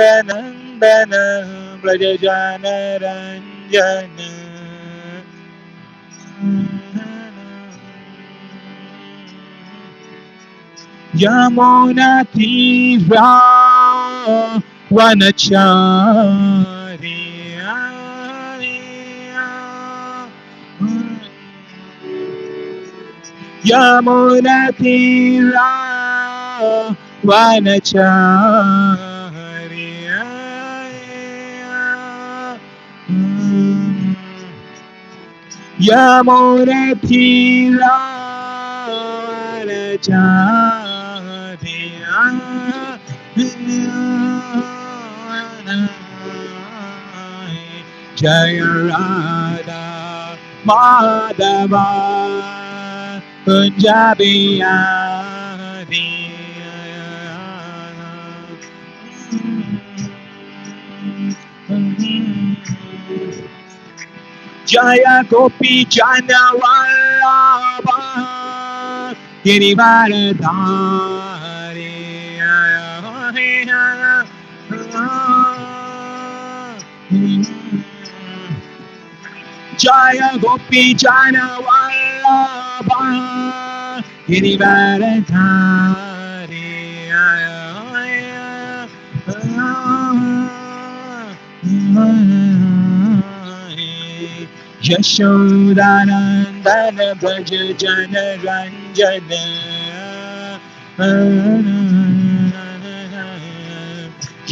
नंदन व्रजनरंजन यमुनातीरा वनचारी यमुनातीरा वनचारी यमुनातीरा वनचारी जय राधा माधवा कुंज बिहारी जय गोपी जन वल्लभा गिरिवरधारी जय गोपी जन वल्लभा गिरिवरधारी यशोदानंदन ब्रज जन रंजन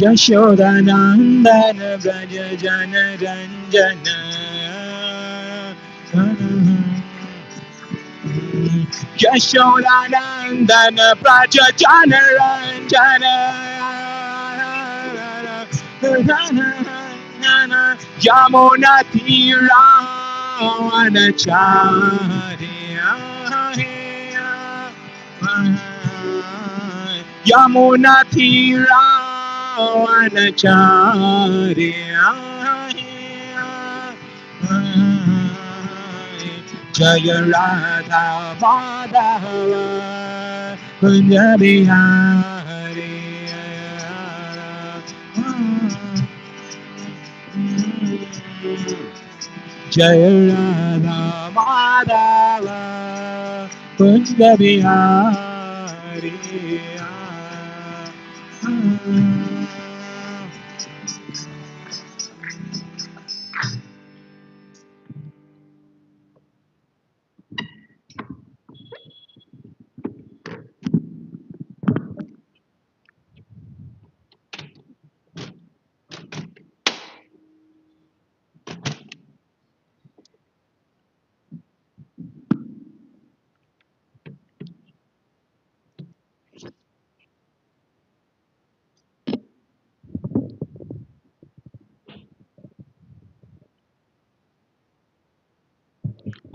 यशोदानंदन ब्रज जन रंजन यशोदानंदन ब्रज जन रंजन यमुना तीरा वनचारी यमुना तीरा वनचारी जय राधा माधव कुंज बिहारी जय राधा माधव कुंज बिहारी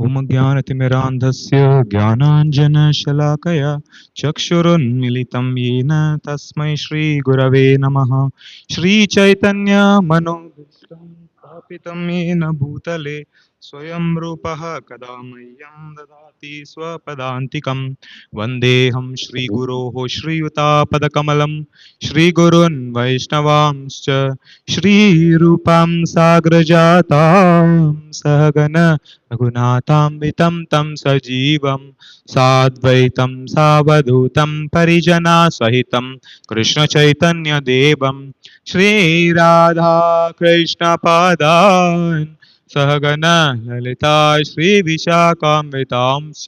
ओम ज्ञानतिमिरान्धस्य ज्ञानाञ्जनशलाकया चक्षुरुन्मिलितं येन तस्मै श्रीगुरवे नमः। श्रीचैतन्यमनोभीष्टं स्थापितं येन भूतले स्वयं रूपः कदा मह्यं ददाति स्वपदान्तिकं। वन्देऽहं श्रीगुरोः श्रीयुतापदकमलं श्रीगुरून् वैष्णवांश्च श्रीरूपां साग्रजातां सहगण रघुनाथान्वितं तं सजीवं साद्वैतं सावधूतं परिजनसहितं कृष्णचैतन्यदेवं श्रीराधाकृष्णपादान् सहगण ललिता श्रीविशाखान्वितांश्च।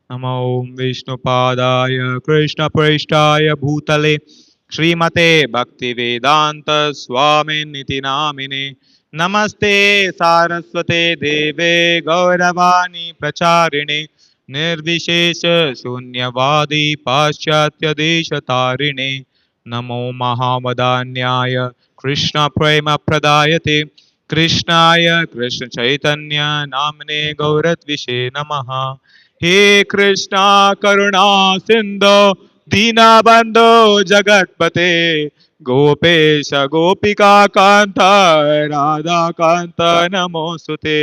नमो विष्णुपादाय कृष्णप्रेष्ठाय भूतले श्रीमते भक्तिवेदांत स्वामिनिति नामिने। नमस्ते सारस्वते देवे गौरवाणी प्रचारिणे निर्विशेष शून्यवादी पाश्चात्य देशतारिणे। नमो महावदान्याय कृष्ण प्रेम प्रदायते कृष्णाय कृष्ण चैतन्य नामने गौरद्विषे नमः। हे कृष्णा करुणा सिंधो दीनबंधो जगत्पते गोपेश गोपिका कांत राधा कांत नमोस्तुते।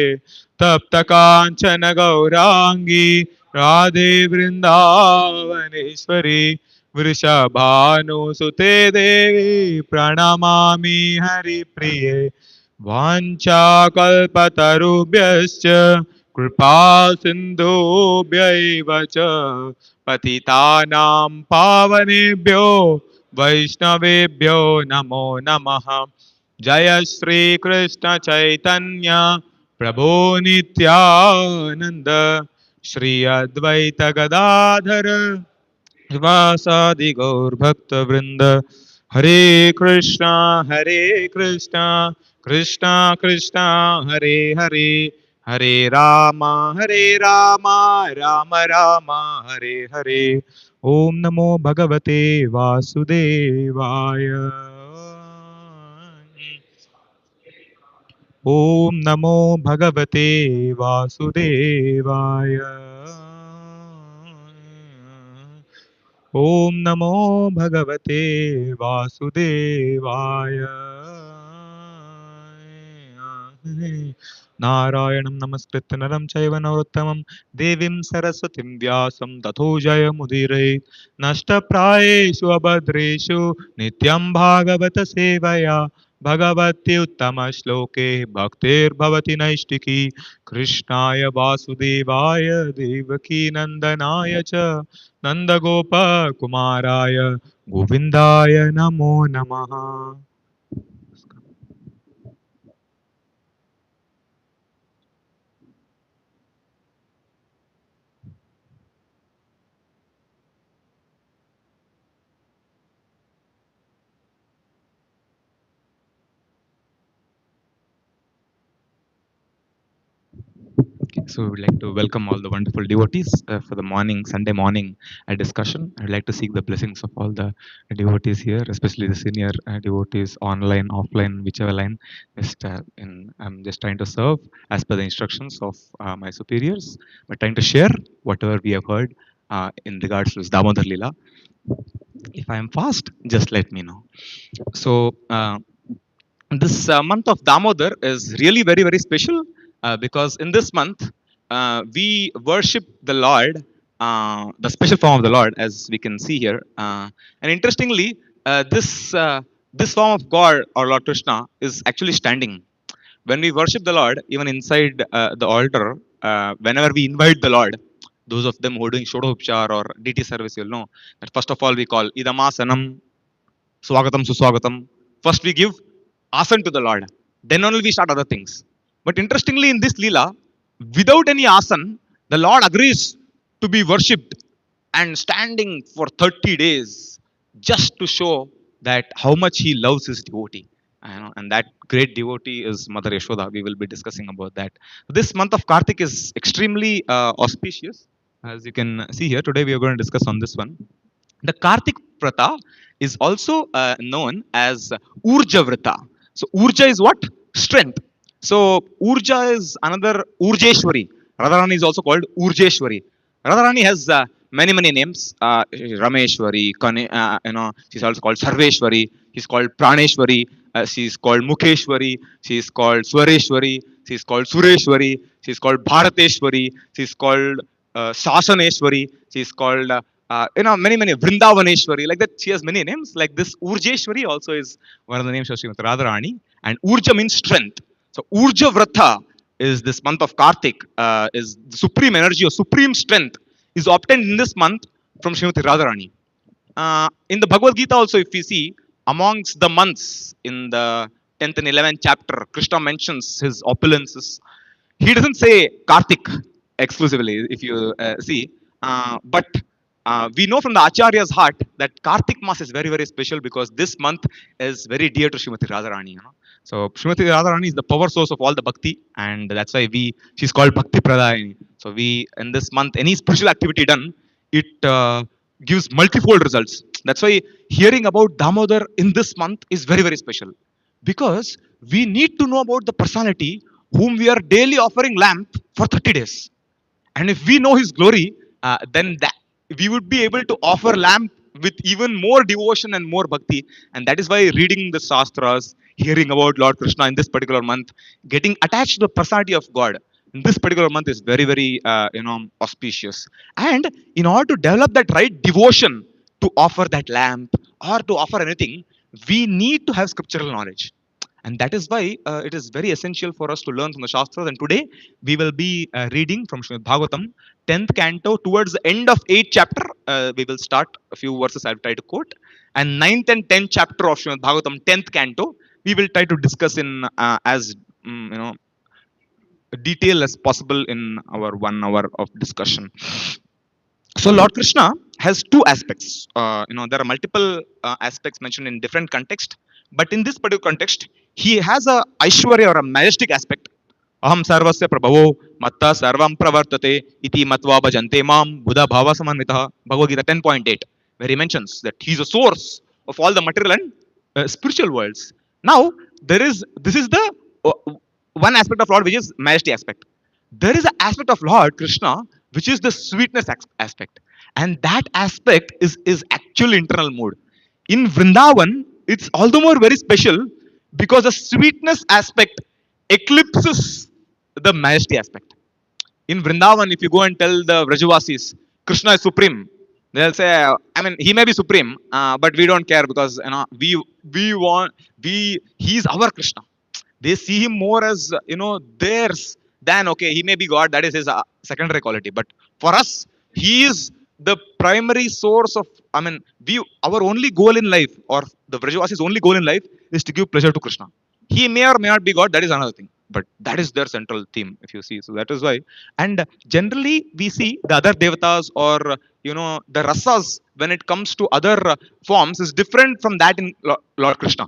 तप्त कांचन गौरांगी राधे वृंदावनेश्वरी वृषभानुसुते देवी प्रणमामि हरिप्रिये वाञ्छाकल्पतरुभ्यश्च कृपा सिन्धुभ्यैव च पतितानां पावनेभ्यो वैष्णवेभ्यो नमो नमः। जय श्री कृष्ण चैतन्य प्रभो नित्यानंद श्री अद्वैत गदाधर वासादि गौर भक्त वृंद। हरे कृष्णा कृष्णा कृष्णा हरे हरे, हरे राम राम राम हरे हरे। ओम नमो भगवते वासुदेवाय। ओम नमो भगवते वासुदेवाय। ओम नमो भगवते वासुदेवाय। नारायणं नमस्कृत्य नरं चैव नरोत्तमं देवीं सरस्वतीं व्यासं ततो जयमुदीरयेत्। नष्टप्रायेषु अभद्रेषु नित्यं भागवत सेवया भगवति उत्तमश्लोके भक्तिर्भवति नैष्टिकी। कृष्णाय वासुदेवाय देवकी नन्दनाय च नन्दगोपकुमाराय गोविन्दाय नमो नमः। So, we would like to welcome all the wonderful devotees for the morning, Sunday morning discussion. I'd like to seek the blessings of all the devotees here, especially the senior devotees, online, offline, whichever line. I'm just trying to serve as per the instructions of my superiors, but trying to share whatever we have heard in regards to this Damodar Lila. If I am fast, just let me know. So, this month of Damodar is really very, very special because in this month we worship the Lord, the special form of the Lord, as we can see here. And interestingly, this form of God or Lord Krishna is actually standing. When we worship the Lord, even inside the altar, whenever we invite the Lord, those of them who are doing Shodhopchar or DT service, you'll know that first of all we call Idamasanam, Swagatam Suswagatam. First we give asan to the Lord. Then only we start other things. But interestingly, in this Leela, without any asan, the Lord agrees to be worshipped and standing for 30 days just to show that how much he loves his devotee. And that great devotee is Mother Yashoda. We will be discussing about that. This month of Kartik is extremely auspicious. As you can see here, today we are going to discuss on this one. The Kartik Vrata is also known as Urja Vrata. So Urja is what? Strength. So Urja is another Urjeshwari. Radharani is also called Urjeshwari. Radharani has many names. Rameshwari, she's also called Sarveshwari. She's called Praneshwari. She's called Mukheshwari. She's called Swareshwari. She's called Sureshwari. She's called Bharateshwari. She's called Sasaneshwari. She's called many Vrindavaneshwari, like that. She has many names. Like this Urjeshwari also is one of the names of Srimati Radharani. And Urja means strength. So Urja Vrata is this month of Kartik, is the supreme energy or supreme strength is obtained in this month from Srimati Radharani. In the Bhagavad Gita also, if we see, amongst the months in the 10th and 11th chapter, Krishna mentions his opulences. He doesn't say Kartik exclusively, if you see, but we know from the Acharya's heart that Kartik Mas is very, very special because this month is very dear to Srimati Radharani. So Srimati Radharani is the power source of all the bhakti, and that's why she's called Bhakti Pradayini. So we in this month, any spiritual activity done, it gives multifold results. That's why hearing about Damodar in this month is very, very special because we need to know about the personality whom we are daily offering lamp for 30 days. And if we know his glory, then that we would be able to offer lamp with even more devotion and more bhakti. And that is why reading the Shastras, hearing about Lord Krishna in this particular month, getting attached to the personality of God in this particular month is very, very auspicious. And in order to develop that right devotion, to offer that lamp or to offer anything, we need to have scriptural knowledge. And that is why it is very essential for us to learn from the Shastras. And today we will be reading from Srimad Bhagavatam, 10th canto, towards the end of 8th chapter. We will start a few verses I'll try to quote. And 9th and 10th chapter of Srimad Bhagavatam, 10th canto, we will try to discuss in as detail as possible in our 1 hour of discussion. So Lord Krishna has two aspects. There are multiple aspects mentioned in different context, but in this particular context, he has a Aishwarya or a majestic aspect. Aham sarvasya prabhavo matta sarvam pravartate iti matva bhajante mam buddha bhava samanvitaha. Bhagavad Gita 10.8, where he mentions that he is a source of all the material and spiritual worlds. Now, this is the uh, one aspect of Lord, which is majesty aspect. There is an aspect of Lord Krishna which is the sweetness aspect, and that aspect is actual internal mood. In Vrindavan, it's all the more very special because the sweetness aspect eclipses the majesty aspect. In Vrindavan, if you go and tell the Vrajavasis, Krishna is supreme, they'll say, I mean, he may be supreme, but we don't care because we want he's our Krishna. They see him more as theirs than, okay, he may be God, that is his secondary quality, but for us he is the primary source of, I mean, we our only goal in life, or the Vrajavasi's only goal in life, is to give pleasure to Krishna. He may or may not be God, that is another thing, but that is their central theme, if you see. So that is why. And generally we see the other devatas, or the rasas, when it comes to other forms, is different from that in Lord Krishna.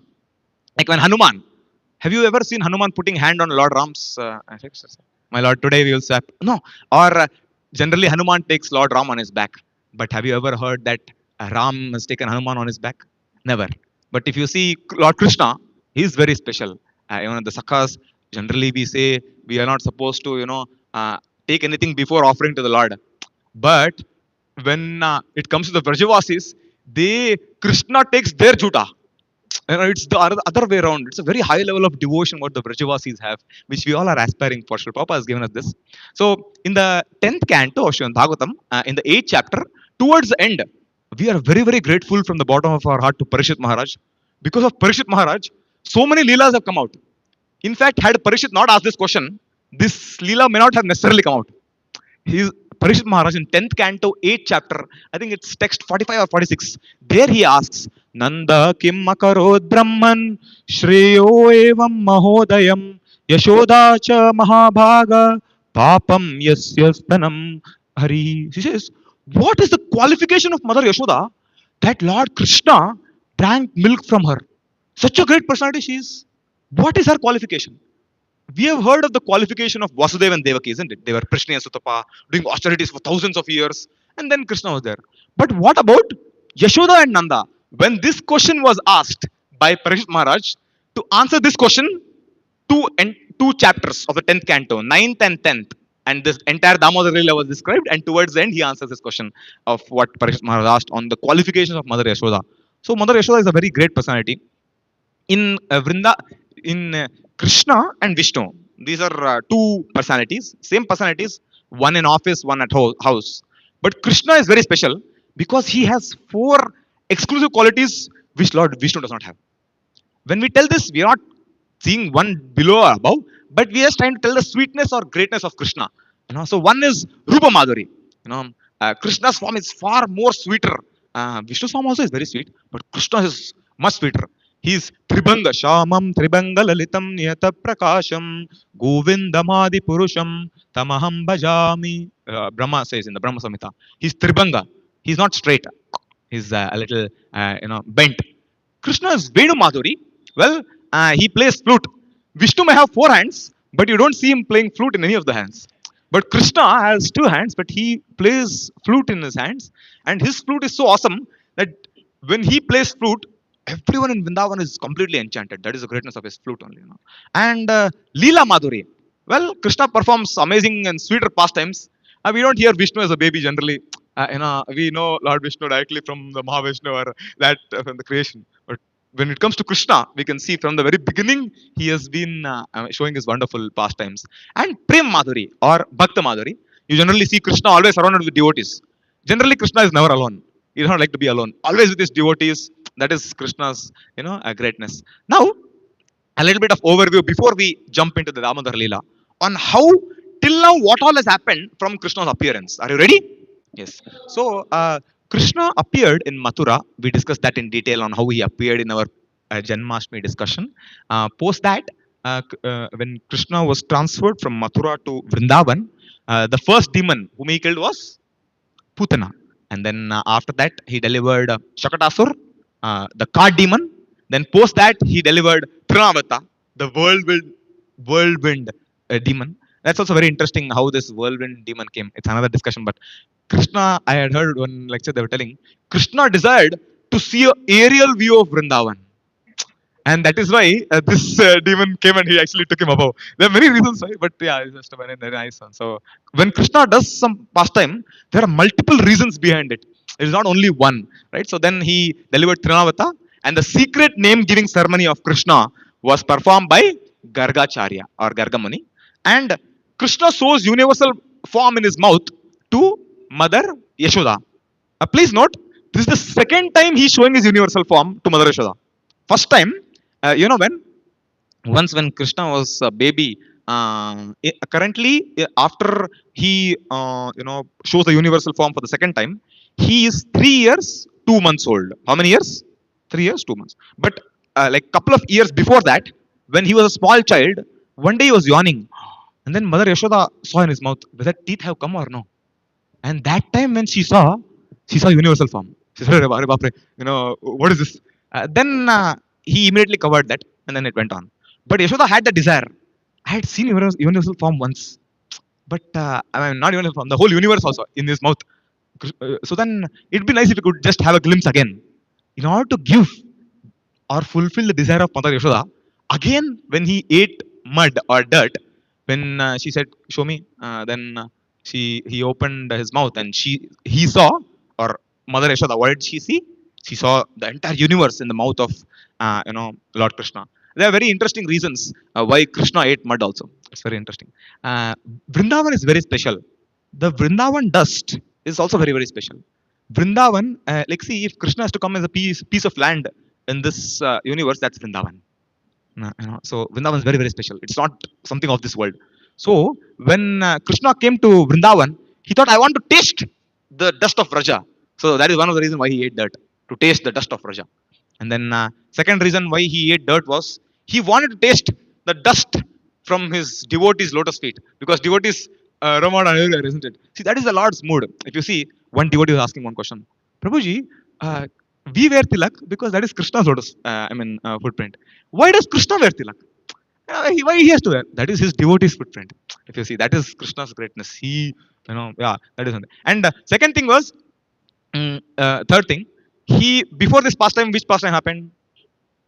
Like when Hanuman, have you ever seen Hanuman putting hand on Lord Ram's affections? My Lord, today we will swap. No. Or generally Hanuman takes Lord Ram on his back. But have you ever heard that Ram has taken Hanuman on his back? Never. But if you see Lord Krishna, he is very special. The Sakhas, generally we say we are not supposed to, take anything before offering to the Lord. But when it comes to the Vrajavasis, Krishna takes their juta. It's the other way around. It's a very high level of devotion what the Vrajavasis have, which we all are aspiring for. Srila Prabhupada has given us this. So, in the 10th canto of Srimad Bhagavatam, in the 8th chapter, towards the end, we are very, very grateful from the bottom of our heart to Parishit Maharaj. Because of Parishit Maharaj, so many Leelas have come out. In fact, had Parishit not asked this question, this Leela may not have necessarily come out. He's Parishit Maharaj in 10th canto, 8th chapter, I think it's text 45 or 46. There he asks, Nanda kim makarod brahman shreyo evam mahodayam yashoda cha mahabhaga papam yasya stanam hari. He says, what is the qualification of Mother Yashoda that Lord Krishna drank milk from her? Such a great personality she is. What is her qualification? We have heard of the qualification of Vasudeva and Devaki, isn't it? They were Prishni and Sutapa, doing austerities for thousands of years, and then Krishna was there. But what about Yashoda and Nanda? When this question was asked by Parishit Maharaj, to answer this question, two chapters of the 10th canto, 9th and 10th, and this entire Damodar Leela was described, and towards the end he answers this question of what Parishit Maharaj asked on the qualifications of Mother Yashoda. So Mother Yashoda is a very great personality. In Krishna and Vishnu, these are two personalities, same personalities, one in office, one at house. But Krishna is very special because he has 4 exclusive qualities which Lord Vishnu does not have. When we tell this, we are not seeing one below or above, but we are trying to tell the sweetness or greatness of Krishna. So one is Rupa Madhuri. Krishna's form is far more sweeter. Vishnu's form also is very sweet, but Krishna is much sweeter. He's Tribanga Shamam Tribanga Lalitam Niyata Prakasham Govindamadi Purusham Tamaham Bhajami. Brahma says in the Brahma Samhita. He's Tribanga. He's not straight. He's a little bent. Krishna is Venu Madhuri. Well, he plays flute. Vishnu may have 4 hands, but you don't see him playing flute in any of the hands. But Krishna has 2 hands, but he plays flute in his hands, and his flute is so awesome that when he plays flute, everyone in Vrindavan is completely enchanted. That is the greatness of his flute only. And Leela Madhuri. Well, Krishna performs amazing and sweeter pastimes. We don't hear Vishnu as a baby generally. We know Lord Vishnu directly from the Mahavishnu or that from the creation. But when it comes to Krishna, we can see from the very beginning he has been showing his wonderful pastimes. And Prem Madhuri or Bhakta Madhuri. You generally see Krishna always surrounded with devotees. Generally, Krishna is never alone. He does not like to be alone. Always with his devotees. That is Krishna's, greatness. Now, a little bit of overview before we jump into the Damodar Leela on how till now what all has happened from Krishna's appearance. Are you ready? Yes. So Krishna appeared in Mathura. We discussed that in detail on how he appeared in our Janmashtami discussion. Post that, when Krishna was transferred from Mathura to Vrindavan, the first demon whom he killed was Putana. And then after that, he delivered Shakatasur, the card demon. Then post that, he delivered Trinavata, the whirlwind demon. That's also very interesting how this whirlwind demon came. It's another discussion. But Krishna, I had heard one lecture they were telling, Krishna desired to see a aerial view of Vrindavan. And that is why this demon came and he actually took him above. There are many reasons why, but yeah, it's just a very nice one. So when Krishna does some pastime, there are multiple reasons behind it. It is not only one, right? So then he delivered Trinavata, and the secret name giving ceremony of Krishna was performed by Gargacharya or Gargamuni. And Krishna shows universal form in his mouth to Mother Yashoda. Please note, this is the second time he's showing his universal form to Mother Yashoda. First time, when Krishna was a baby, currently after he shows the universal form for the second time, he is 3 years 2 months old. How many years? 3 years 2 months. But like couple of years before that, when he was a small child, one day he was yawning, and then Mother Yashoda saw in his mouth whether teeth have come or no. And that time when she saw universal form. She said, "Arre baap re, what is this?" Then he immediately covered that, and then it went on. But Yashoda had the desire. I had seen universal form once, but I mean, not universal form, the whole universe also in his mouth. So then it'd be nice if you could just have a glimpse again. In order to give or fulfill the desire of Mother Yashoda, again when he ate mud or dirt, when she said, "Show me," then he opened his mouth and he saw, or Mother Yashoda, what did she see? She saw the entire universe in the mouth of Lord Krishna. There are very interesting reasons why Krishna ate mud also. It's very interesting. Vrindavan is very special. The Vrindavan dust is also very, very special. Vrindavan, like see, if Krishna has to come as a piece of land in this universe, that's Vrindavan. So Vrindavan is very, very special. It's not something of this world. So when Krishna came to Vrindavan, he thought, I want to taste the dust of Vraja. So that is one of the reasons why he ate dirt, to taste the dust of Vraja. And then second reason why he ate dirt was he wanted to taste the dust from his devotees' lotus feet, because devotees roam out everywhere, isn't it? See, that is the Lord's mood. If you see, one devotee was asking one question, Prabhuji, we wear tilak because that is Krishna's lotus, footprint. Why does Krishna wear tilak? Why he has to wear? That is his devotee's footprint. If you see, that is Krishna's greatness. That is something. And second thing was, third thing, before this pastime, which pastime happened?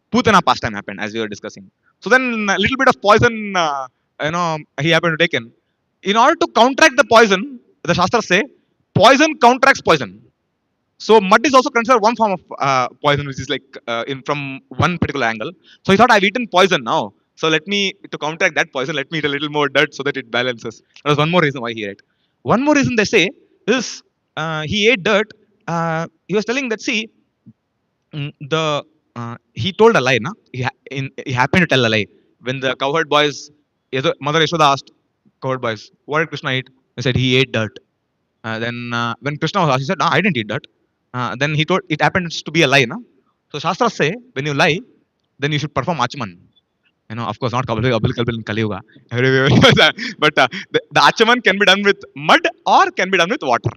Putana pastime happened, as we were discussing. So then a little bit of poison, he happened to take in. In order to counteract the poison, the Shastras say, poison counteracts poison. So mud is also considered one form of poison, which is like from one particular angle. So he thought, I've eaten poison now. So to counteract that poison, let me eat a little more dirt so that it balances. That was one more reason why he ate. One more reason they say is he ate dirt. He was telling that, see, he told a lie. He happened to tell a lie. When the cowherd boys, Mother Yashoda asked cowherd boys, what did Krishna eat? They said he ate dirt. Then when Krishna was asked, he said, no, I didn't eat dirt. Then he told it happens to be a lie. No? So Shastras say, when you lie, then you should perform Achaman. Of course, not Kalpal in Kali Yuga. But the Achaman can be done with mud or can be done with water.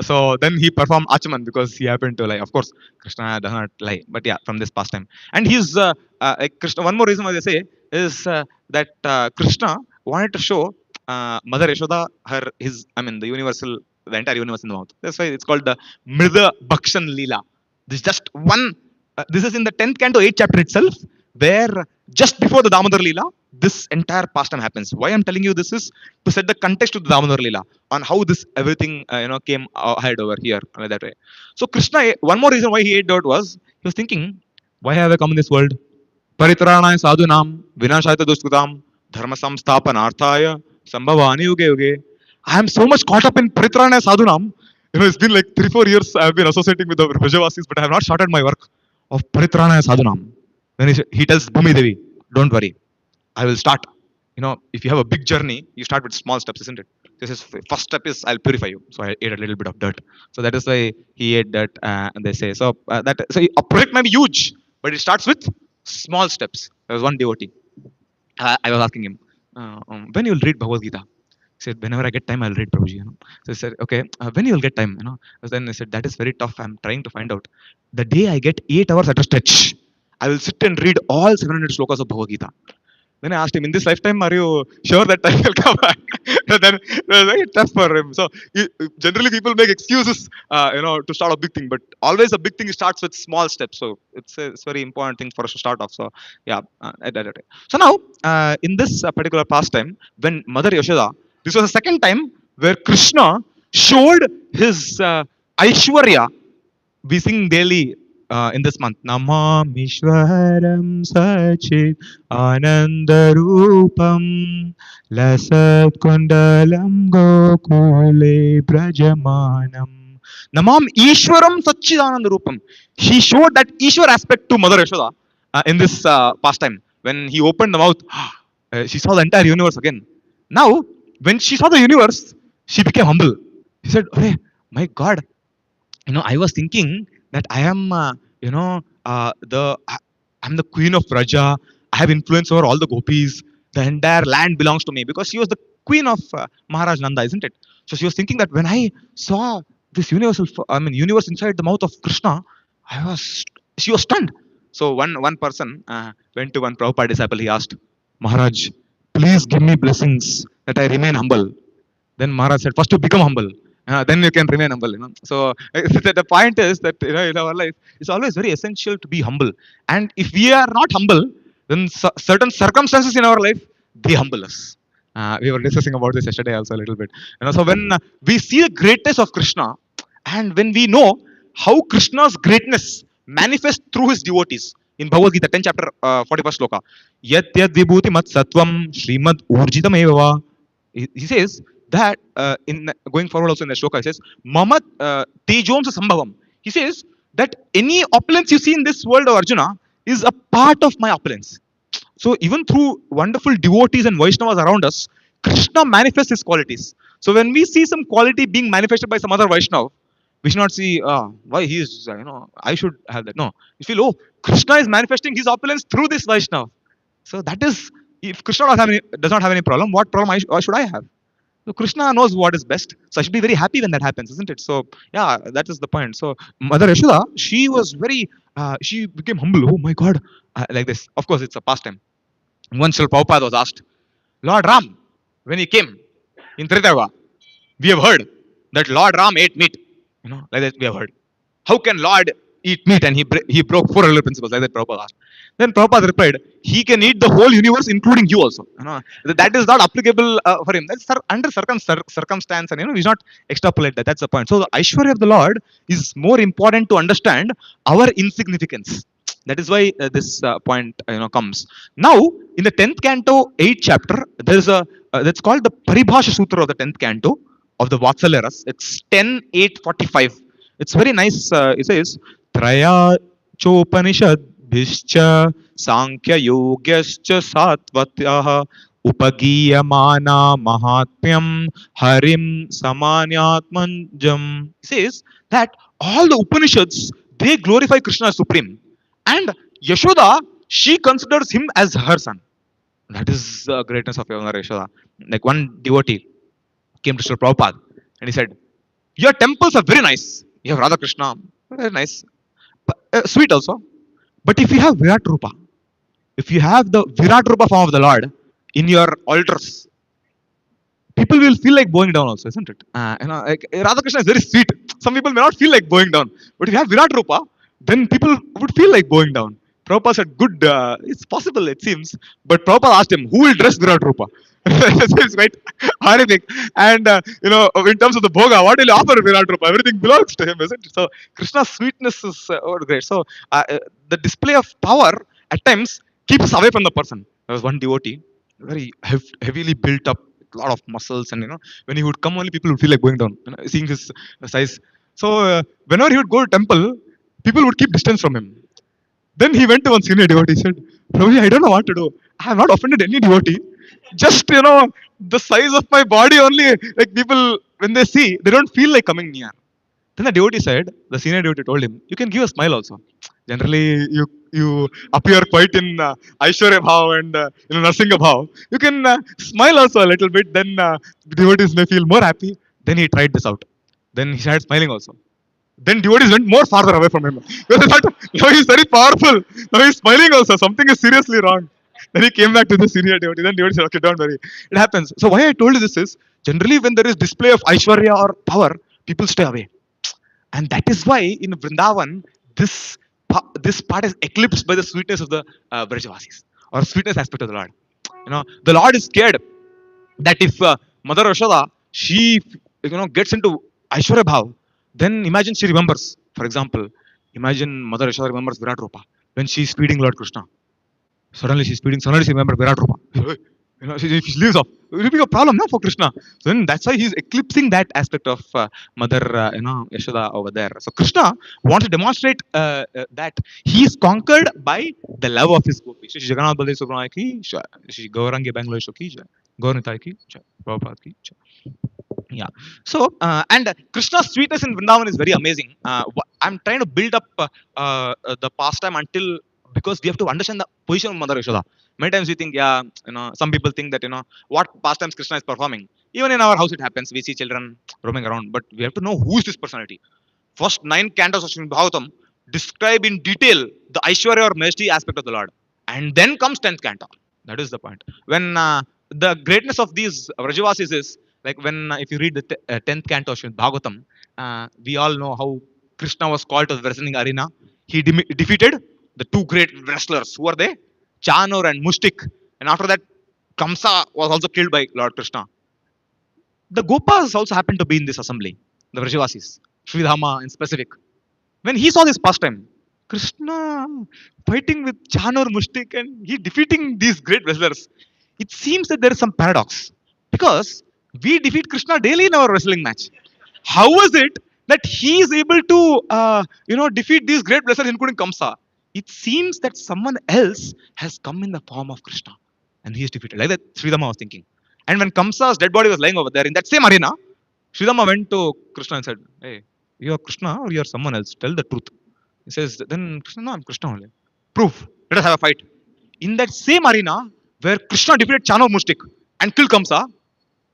So then he performed Achaman because he happened to lie. Of course, Krishna does not lie. But yeah, from this pastime. And he's like Krishna. One more reason why they say is that Krishna wanted to show Mother Yashoda the universal, the entire universe in the mouth. That's why it's called the Mrida Bhakshan Leela. This is just one. This is in the 10th canto, 8th chapter itself, where just before the Damodar Leela, this entire pastime happens. Why I'm telling you this is to set the context to the Damodar Leela on how this everything came ahead over here that way. So Krishna, one more reason why he ate dirt was he was thinking, why have I come in this world? Paritranaya sadhunam vinashayata duskritam dharma samsthapanarthaya sambhavani yuge yuge. I am so much caught up in Paritranaya sadhunam. It's been like 3-4 years I've been associating with the Vrajavasis, but I have not started my work of Paritranaya Sadhanam. Then he tells Bhumi Devi, don't worry, I will start. If you have a big journey, you start with small steps, isn't it? This is first step is I'll purify you. So I ate a little bit of dirt. So that is why he ate dirt, and they say so a project may be huge, but it starts with small steps. There was one devotee. I was asking him, when you will read Bhagavad Gita? He said, whenever I get time, I'll read Prabhuji. So I said, okay, when you will get time? Then I said, that is very tough. I'm trying to find out. The day I get 8 hours at a stretch, I will sit and read all 700 slokas of Bhagavad Gita. Then I asked him, in this lifetime, are you sure that time will come back? Then it was very tough for him. So generally, people make excuses, to start a big thing. But always a big thing starts with small steps. So it's very important thing for us to start off. So yeah. So now, in this particular pastime, when Mother Yashoda, this was the second time where Krishna showed his Aishwarya. We sing daily in this month. Namamishwaram Sachit Anandarupam Lasat Kundalam Gokule Brajamanam. Namam Ishwaram Sachidanandarupam. He showed that Ishwar aspect to Mother Yashoda in this pastime. When he opened the mouth, she saw the entire universe again. Now, when she saw the universe, she became humble. She said, "Hey, my God, I was thinking that I am I'm the queen of Vraja. I have influence over all the gopis. The entire land belongs to me, because she was the queen of Maharaj Nanda, isn't it? So she was thinking that when I saw this universe inside the mouth of Krishna, I was she was stunned. So one person went to one Prabhupada disciple. He asked, Maharaj, please give me blessings that I remain humble. Then Maharaj said, first you become humble, then you can remain humble. So the point is that in our life, it's always very essential to be humble. And if we are not humble, then certain circumstances in our life, they humble us. We were discussing about this yesterday also a little bit. So when we see the greatness of Krishna, and when we know how Krishna's greatness manifests through his devotees in Bhagavad Gita 10 chapter 41st sloka, yat yat vibhuti mat satvam shrimad urjitam eva. He says that in going forward also in the shloka, he says, Mamat Tejomsa Sambhavam. He says that any opulence you see in this world of Arjuna is a part of my opulence. So even through wonderful devotees and Vaishnavas around us, Krishna manifests his qualities. So when we see some quality being manifested by some other Vaishnava, we should not see why he is, I should have that. No, you feel, oh, Krishna is manifesting his opulence through this Vaishnava. So that is, if Krishna does not have any problem, what problem should I have? So Krishna knows what is best. So I should be very happy when that happens, isn't it? So yeah, that is the point. So Mother Yashoda, she was very, she became humble. Oh my God, like this. Of course, it's a pastime. Once Srila Prabhupada was asked, Lord Ram, when he came in Tritava, we have heard that Lord Ram ate meat. Like that we have heard. How can Lord eat meat? And he broke 4 principles, like that Prabhupada asked. Then Prabhupada replied, he can eat the whole universe, including you also. That is not applicable for him. That's under circumstance, and we should not extrapolate that. That's the point. So the Aishwarya of the Lord is more important to understand our insignificance. That is why this point comes. Now, in the 10th canto, 8th chapter, there is a that's called the Paribhasha Sutra of the 10th canto of the Vatsalya Ras. It's 10.8.45. It's very nice. It says, Traya Chopanishad Bhischa Sankhya Yogyascha Sattvatyaha Upagiyamana Mahatmyam Harim Samanyatmanjam. It says that all the Upanishads, they glorify Krishna as supreme. And Yashoda, she considers him as her son. That is the greatness of Yashoda. Like one devotee came to Srila Prabhupada and he said, your temples are very nice. You have Radha Krishna, very nice. Sweet also. But if you have Virat Rupa, if you have the Virat Rupa form of the Lord in your altars, people will feel like bowing down also, isn't it? Like Radha Krishna is very sweet. Some people may not feel like bowing down. But if you have Virat Rupa, then people would feel like bowing down. Prabhupada said, good, it's possible, it seems. But Prabhupada asked him, who will dress Virat Rupa? It's quite horrific. And, in terms of the bhoga, what will you offer Virat Rupa? Everything belongs to him, isn't it? So, Krishna's sweetness is great. So, the display of power at times keeps us away from the person. There was one devotee, very heavily built up, lot of muscles, and when he would come, only people would feel like going down, seeing his size. So whenever he would go to temple, people would keep distance from him. Then he went to one senior devotee. He said, Prabhuji, I don't know what to do. I have not offended any devotee. Just, the size of my body only, like people, when they see, they don't feel like coming near. Then the devotee said, the senior devotee told him, you can give a smile also. Generally, you appear quite in Aishwarya Bhav and Narsinga Bhav. You can smile also a little bit, then devotees may feel more happy. Then he tried this out. Then he started smiling also. Then devotees went more farther away from him. Because they thought, now he's very powerful. Now he's smiling also. Something is seriously wrong. Then he came back to the senior devotee. Then devotee said, okay, don't worry. It happens. So why I told you this is, generally when there is display of Aishwarya or power, people stay away. And that is why in Vrindavan, this part is eclipsed by the sweetness of the Vrajavasis, or sweetness aspect of the Lord. The Lord is scared that if Mother Yashoda, she gets into Aishwarya Bhav, then imagine she remembers. For example, imagine Mother Yashoda remembers Virat Rupa when she's feeding Lord Krishna. Suddenly she's feeding. Suddenly she remembers Virat Rupa. She leaves off. It will be a problem now for Krishna. So then that's why he's eclipsing that aspect of Mother, Yashoda over there. So Krishna wants to demonstrate that he is conquered by the love of his gopis. Shri Jagannath Baladev Subramanya ki jai. Shri Gaurangi Bangalore ki jai. Gaurnitai ki jai. Prabhupada ki jai. Yeah. So and Krishna's sweetness in Vrindavan is very amazing. I'm trying to build up the pastime until, because we have to understand the position of Mother Yashoda. Many times we think, yeah, some people think that what pastimes Krishna is performing. Even in our house it happens. We see children roaming around, but we have to know who is this personality. First 9 cantos of Srimad Bhagavatam describe in detail the Aishwarya or majesty aspect of the Lord, and then comes 10th canto. That is the point. When the greatness of these Vrajavasis is like when if you read the 10th canto of Srimad Bhagavatam, we all know how Krishna was called to the wrestling arena. He defeated the 2 great wrestlers. Who are they? Chanur and Mushtik. And after that, Kamsa was also killed by Lord Krishna. The Gopas also happened to be in this assembly, the Vrajavasis, Sridhama in specific. When he saw this pastime, Krishna fighting with Chanur, Mushtik, and he defeating these great wrestlers, it seems that there is some paradox. Because we defeat Krishna daily in our wrestling match. How is it that he is able to, defeat these great wrestlers, including Kamsa? It seems that someone else has come in the form of Krishna, and he is defeated. Like that, Sridhama was thinking. And when Kamsa's dead body was lying over there in that same arena, Sridhama went to Krishna and said, "Hey, you are Krishna or you are someone else? Tell the truth." He says, "Then Krishna, no, I'm Krishna only. Proof. Let us have a fight." In that same arena where Krishna defeated Chanur Mushtik and killed Kamsa,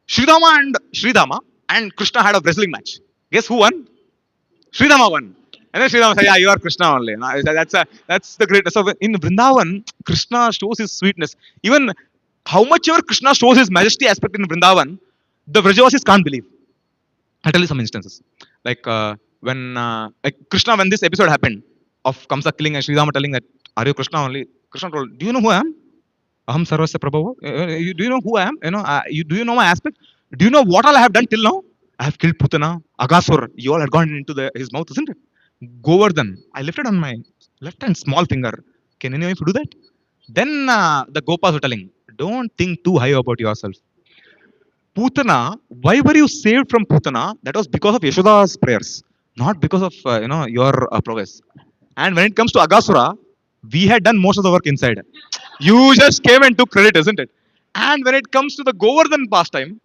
Sridhama and Krishna had a wrestling match. Guess who won? Sridhama won. And then Sridhama said, "Yeah, you are Krishna only." That's the greatness. So in Vrindavan, Krishna shows his sweetness. Even how much ever Krishna shows his majesty aspect in Vrindavan, the Vrajavasis can't believe. I'll tell you some instances. Like like Krishna, when this episode happened of Kamsa killing and Sridhama telling that, "Are you Krishna only?" Krishna told, "Do you know who I am? Aham Sarvasya Prabhu. Do you know who I am? Do you know my aspect? Do you know what all I have done till now? I have killed Putana, Agasur. You all had gone into his mouth, isn't it? Govardhan. I lifted on my left hand small finger. Can any of you do that?" Then the Gopas were telling, "Don't think too high about yourself. Putana, why were you saved from Putana? That was because of Yashoda's prayers, not because of your prowess. And when it comes to Agasura, we had done most of the work inside. You just came and took credit, isn't it? And when it comes to the Govardhan pastime,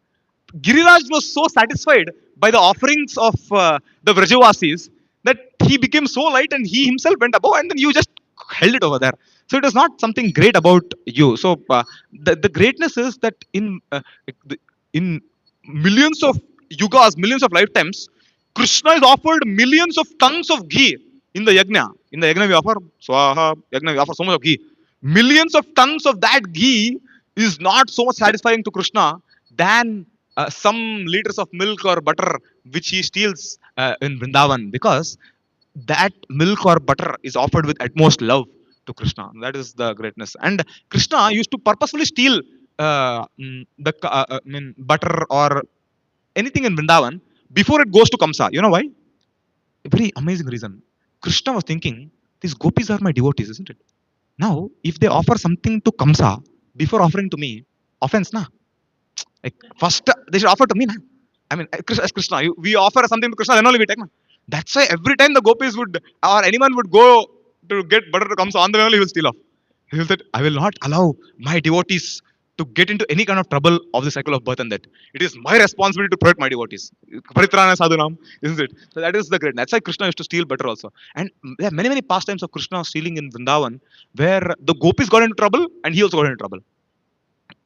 Giriraj was so satisfied by the offerings of the Vrajavasis that he became so light and he himself went above, and then you just held it over there. So it is not something great about you. So the greatness is that in millions of yugas, millions of lifetimes, Krishna is offered millions of tons of ghee in the yajna. In the yajna we offer swaha, yajna we offer so much of ghee. Millions of tons of that ghee is not so much satisfying to Krishna than some liters of milk or butter which he steals in Vrindavan, because that milk or butter is offered with utmost love to Krishna. That is the greatness. And Krishna used to purposefully steal butter or anything in Vrindavan before it goes to Kamsa. You know why? A very amazing reason. Krishna was thinking, these gopis are my devotees, isn't it? Now, if they offer something to Kamsa before offering to me, offense, na? Like first they should offer to me. Na. I mean, as Krishna, we offer something to Krishna, then only we take. Na. That's why every time the gopis would or anyone would go to get butter to come, so on the way only he will steal off. He will say, I will not allow my devotees to get into any kind of trouble of the cycle of birth and death. It is my responsibility to protect my devotees. Paritrana sadhunam, isn't it? So that is the great. That's why Krishna used to steal butter also. And there are many, many pastimes of Krishna stealing in Vrindavan where the gopis got into trouble and he also got into trouble.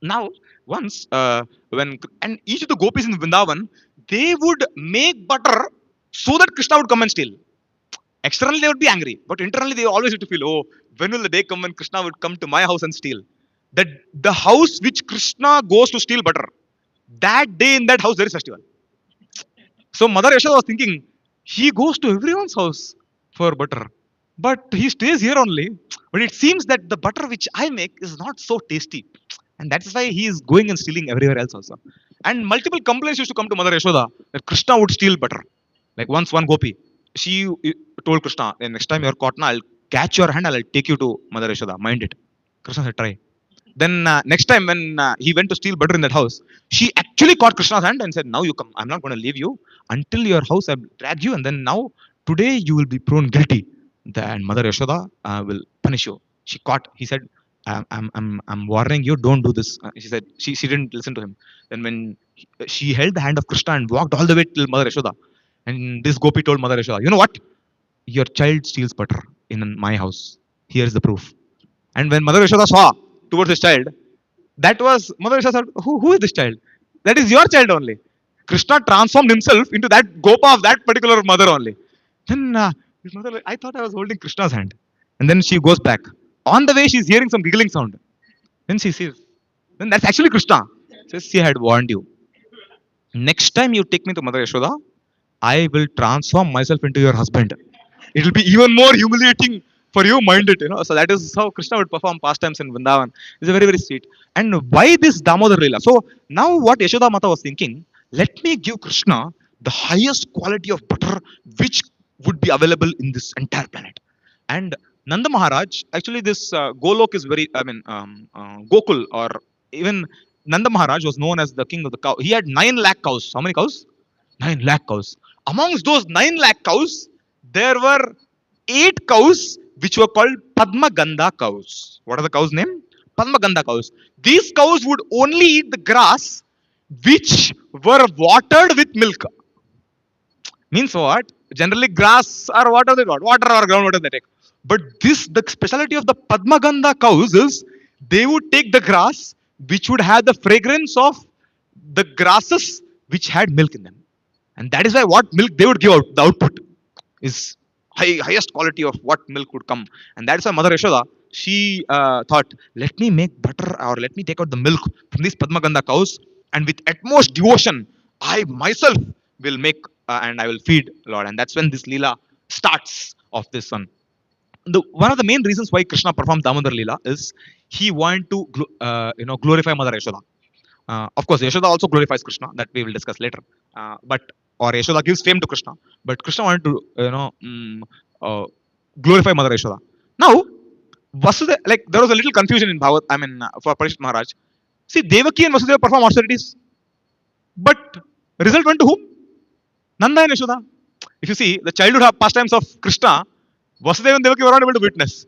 Now, once when and each of the gopis in Vrindavan, they would make butter so that Krishna would come and steal. Externally, they would be angry, but internally, they always used to feel, oh, when will the day come when Krishna would come to my house and steal? That the house which Krishna goes to steal butter, that day in that house there is festival. So Mother Yashoda was thinking, he goes to everyone's house for butter, but he stays here only. But it seems that the butter which I make is not so tasty, and that's why he is going and stealing everywhere else also. And multiple complaints used to come to Mother Yashoda that Krishna would steal butter. Like once one gopi, she told Krishna, next time you're caught, na, I'll catch your hand, I'll take you to Mother Yashoda. Mind it. Krishna said, try. Then next time when he went to steal butter in that house, she actually caught Krishna's hand and said, now you come. I'm not going to leave you until your house I'll drag you. And then now, today you will be proven guilty. Then Mother Yashoda will punish you. She caught, he said, I'm warning you, don't do this. She said, she didn't listen to him. Then when she held the hand of Krishna and walked all the way till Mother Yashoda, and this gopi told Mother Yashoda, you know what? Your child steals butter in my house. Here's the proof. And when Mother Yashoda saw towards his child, that was Mother Yashoda said, who is this child? That is your child only. Krishna transformed himself into that gopa of that particular mother only. Then his mother, I thought I was holding Krishna's hand. And then she goes back. On the way, she's hearing some giggling sound. Then she sees, then that's actually Krishna. Says, she had warned you. Next time you take me to Mother Yashoda, I will transform myself into your husband. It will be even more humiliating for you, mind it. So that is how Krishna would perform pastimes in Vrindavan. It's a very, very sweet. And why this Damodar Leela? So now what Yashoda Mata was thinking, let me give Krishna the highest quality of butter which would be available in this entire planet. And Nanda Maharaj, actually this Golok is very, Gokul or even Nanda Maharaj was known as the king of the cow. He had 9 lakh cows. How many cows? 9 lakh cows. Amongst those 9 lakh cows, there were 8 cows which were called Padma Gandha cows. What are the cows' name? Padma Gandha cows. These cows would only eat the grass which were watered with milk. Means what? Generally, grass or water they got, water or groundwater they take. But this, the speciality of the Padma Gandha cows is they would take the grass which would have the fragrance of the grasses which had milk in them. And that is why what milk they would give out, the output is highest quality of what milk would come. And that's why Mother Yashoda, she thought, let me make butter or let me take out the milk from these Padma Gandha cows and with utmost devotion, I myself will make and I will feed Lord. And that's when this Leela starts of this one. One of the main reasons why Krishna performed Damodar Leela is he wanted to glorify Mother Yashoda. Of course, Yashoda also glorifies Krishna, that we will discuss later. But or Yashoda gives fame to Krishna, but Krishna wanted to glorify Mother Yashoda. Now, Vasudeva, like there was a little confusion in Bhagavad. For Parishit Maharaj, see Devaki and Vasudeva perform austerities, but result went to whom? Nanda and Yashoda. If you see the childhood pastimes of Krishna, Vasudeva and Devaki were not able to witness.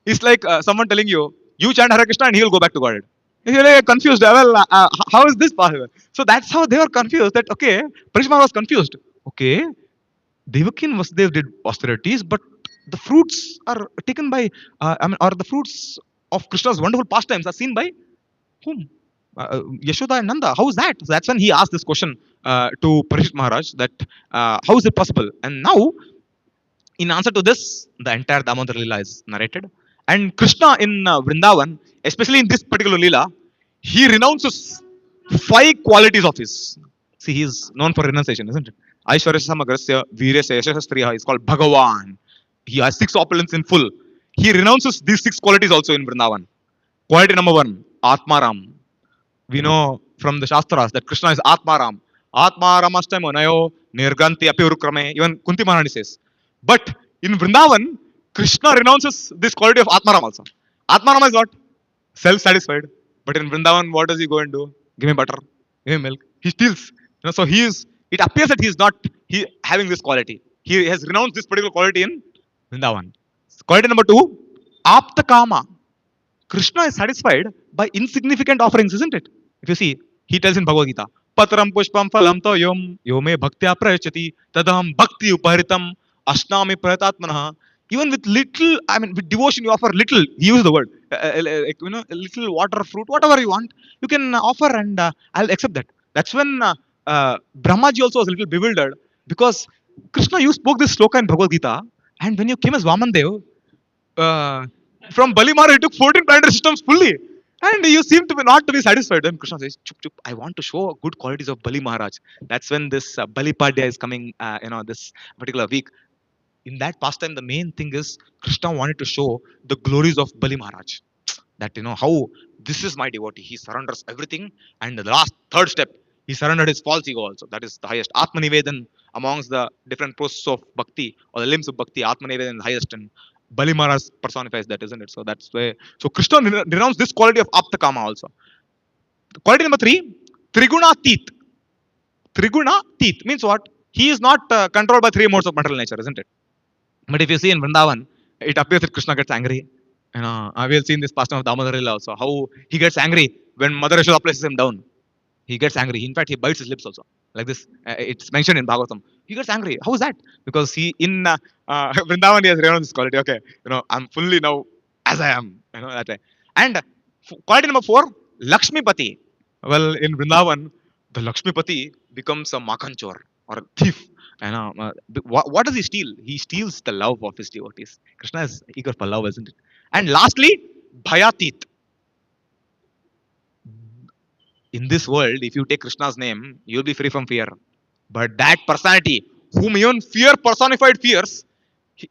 It's like someone telling you, you chant Hare Krishna and he will go back to Godhead. You're like confused. Well, how is this possible? So that's how they were confused. That okay, Parishma was confused. Okay, Devaki and Vasudev did austerities, but the fruits are taken by, or the fruits of Krishna's wonderful pastimes are seen by whom? Yashoda and Nanda. How is that? So that's when he asked this question to Parishit Maharaj that how is it possible? And now, in answer to this, the entire Damodar Leela is narrated. And Krishna in Vrindavan, especially in this particular Leela, he renounces 5 qualities of his. See, he is known for renunciation, isn't it? Aishwarya Samagrasya Veerasya Yashashastriya is called Bhagavan. He has 6 opulence in full. He renounces these 6 qualities also in Vrindavan. Quality number 1, Atmaram. We know from the Shastras that Krishna is Atmaram. Atmaramastamo nayo nirganti apirukrame. Even Kunti Maharani says. But in Vrindavan, Krishna renounces this quality of Atmaram also. Atmaram is what? Self-satisfied. But in Vrindavan, what does he go and do? Give me butter. Give him milk. He steals. So he is. It appears that he is not having this quality. He has renounced this particular quality in Vrindavan. Quality number two, apta kama. Krishna is satisfied by insignificant offerings, isn't it? If you see, he tells in Bhagavad Gita, Patram pushpam phalam toyam yome bhaktya prayachati tadaham bhakti uparitam ashnami prayatatmanaha. Even with little, I mean, with devotion, you offer little. He uses the word, a little water, fruit, whatever you want, you can offer, and I'll accept that. That's when Brahmaji also was a little bewildered because Krishna, you spoke this sloka in Bhagavad Gita, and when you came as Vamandev, uh, from Balimara, he took 14 planetary systems fully. And you seem to be not to be satisfied. Then Krishna says, chup, chup, I want to show good qualities of Bali Maharaj. That's when this Bali Padya is coming, this particular week. In that pastime, the main thing is Krishna wanted to show the glories of Bali Maharaj. That, how this is my devotee. He surrenders everything. And the last, third step, he surrendered his false ego also. That is the highest. Atma Nivedan amongst the different processes of bhakti or the limbs of bhakti. Atma Nivedan is the highest. And Bali Maharaj personifies that, isn't it? So that's where. So Krishna renounced this quality of Apta Kama also. Quality number three, Triguna Teeth. Triguna Teeth means what? He is not controlled by three modes of material nature, isn't it? But if you see in Vrindavan, it appears that Krishna gets angry. We have seen this pastime of Damodar Lila also, how he gets angry when Mother Yashoda places him down. He gets angry. In fact, he bites his lips also, like this. It's mentioned in Bhagavatam. He gets angry. How is that? Because he in Vrindavan he has renounced this quality. Okay, I'm fully now as I am. That way. And quality number four, Lakshmipati. Well, in Vrindavan, the Lakshmipati becomes a makanchor or a thief. What does he steal? He steals the love of his devotees. Krishna is eager for love, isn't it? And lastly, Bhayatit. In this world, if you take Krishna's name, you'll be free from fear. But that personality, whom even fear personified fears,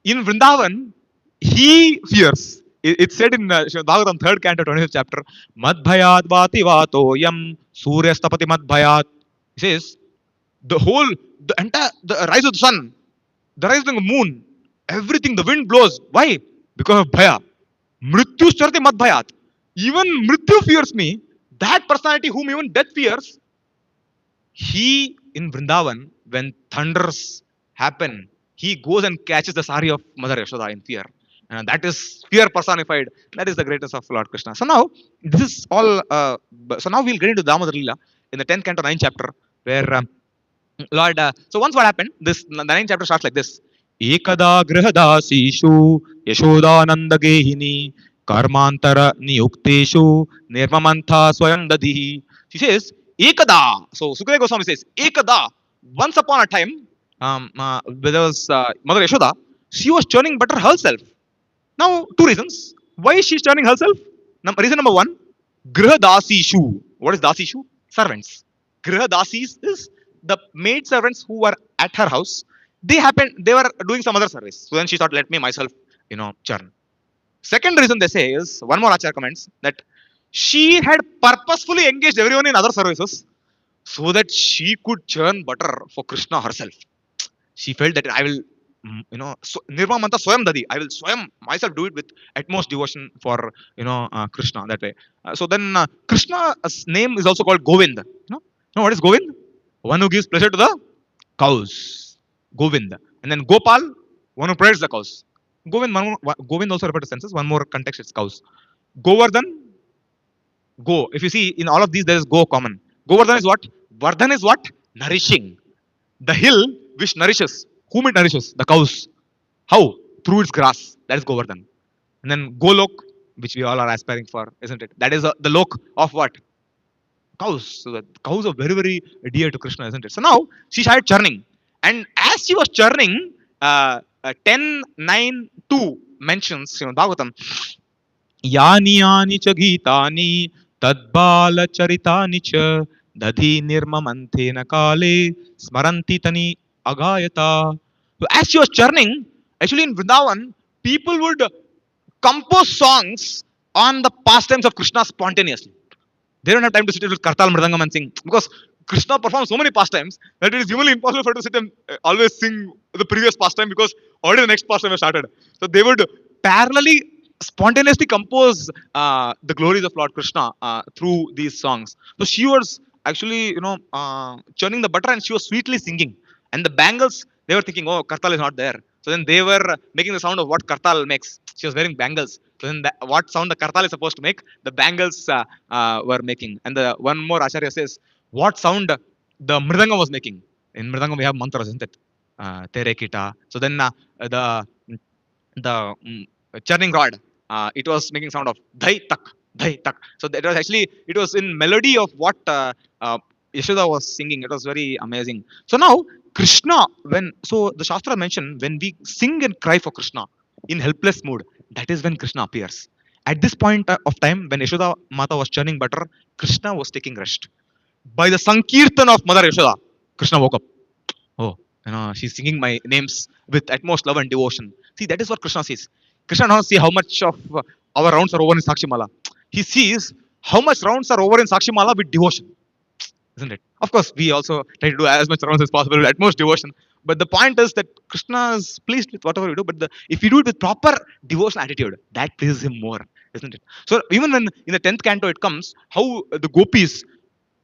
in Vrindavan, he fears. It's said in Bhagavatam 3rd canto, 25th chapter, Madbhayat vati vato yam suryastapati madbhayat. He says, the entire, the rise of the sun, the rise of the moon, everything, the wind blows. Why? Because of Bhaya. Mrityu charati madbhayat. Even Mrityu fears me. That personality whom even death fears, he in Vrindavan, when thunders happen, he goes and catches the sari of Mother Yashoda in fear. And that is fear personified. That is the greatness of Lord Krishna. So now, this is all. So now we'll get into Damodar Lila in the 10th canto, 9th chapter, where Lord. So once what happened? The 9th chapter starts like this. Ekada grihadasishu yashodananda gehini karmantara niyukteshu nirmamantha swayam dadihi. She says, Ekada. So Sukadeva Goswami says, Ekada. Once upon a time, there was Mother Yashoda. She was churning butter herself. Now, two reasons. Why is she churning herself? Reason number one, Grihadasishu. What is Dasishu? Servants. Grihadasis is the maid servants who were at her house. They were doing some other service. So then she thought, let me myself, churn. Second reason they say is, one more Acharya comments, that she had purposefully engaged everyone in other services so that she could churn butter for Krishna herself. She felt that I will, Nirmamanta Swayam Dadi, I will Swayam myself do it with utmost devotion for, Krishna that way. So then Krishna's name is also called Govind. You know what is Govind? One who gives pleasure to the cows. Govind. And then Gopal, one who prays the cows. Govind also refers to senses. One more context, it's cows. Govardhan, go. If you see in all of these, there is go common. Govardhan is what? Vardhan is what? Nourishing. The hill which nourishes. Whom it nourishes? The cows. How? Through its grass. That is Govardhan. And then Golok, which we all are aspiring for, isn't it? That is the lok of what? Cows. So the cows are very, very dear to Krishna, isn't it? So now she started churning. And as she was churning, 10:9:2 mentions, Bhagavatam, Yani yani cha gitani tadbala charitani cha dadhi nirmamantena kale smaranti tani agayata. So as she was churning, actually in Vrindavan, people would compose songs on the pastimes of Krishna spontaneously. They don't have time to sit with Kartal Mridangam and sing, because Krishna performs so many pastimes that it is humanly impossible for her to sit and always sing the previous pastime, because already the next pastime has started. So they would parallelly, spontaneously compose the glories of Lord Krishna through these songs. So she was actually, churning the butter, and she was sweetly singing. And the bangles, they were thinking, oh, Kartal is not there. So then they were making the sound of what Kartal makes. She was wearing bangles. So then what sound the Kartal is supposed to make, the bangles were making. And the one more Acharya says, what sound the Mridangam was making. In Mridangam we have mantras, isn't it? Tere kita. So then the the churning rod, it was making sound of dhai tak, dhai tak. So that was actually, it was in melody of what Yashoda was singing. It was very amazing. So now Krishna, so the Shastra mentioned, when we sing and cry for Krishna in helpless mood, that is when Krishna appears. At this point of time, when Yashoda Mata was churning butter, Krishna was taking rest. By the Sankirtan of Mother Yashoda, Krishna woke up. Oh, she's singing my names with utmost love and devotion. See, that is what Krishna sees. Krishna does not see how much of our rounds are over in Sakshimala. He sees how much rounds are over in Sakshimala with devotion, isn't it? Of course, we also try to do as much rounds as possible with utmost devotion. But the point is that Krishna is pleased with whatever we do. But if we do it with proper devotional attitude, that pleases him more, isn't it? So even when in the 10th canto it comes, how the gopis,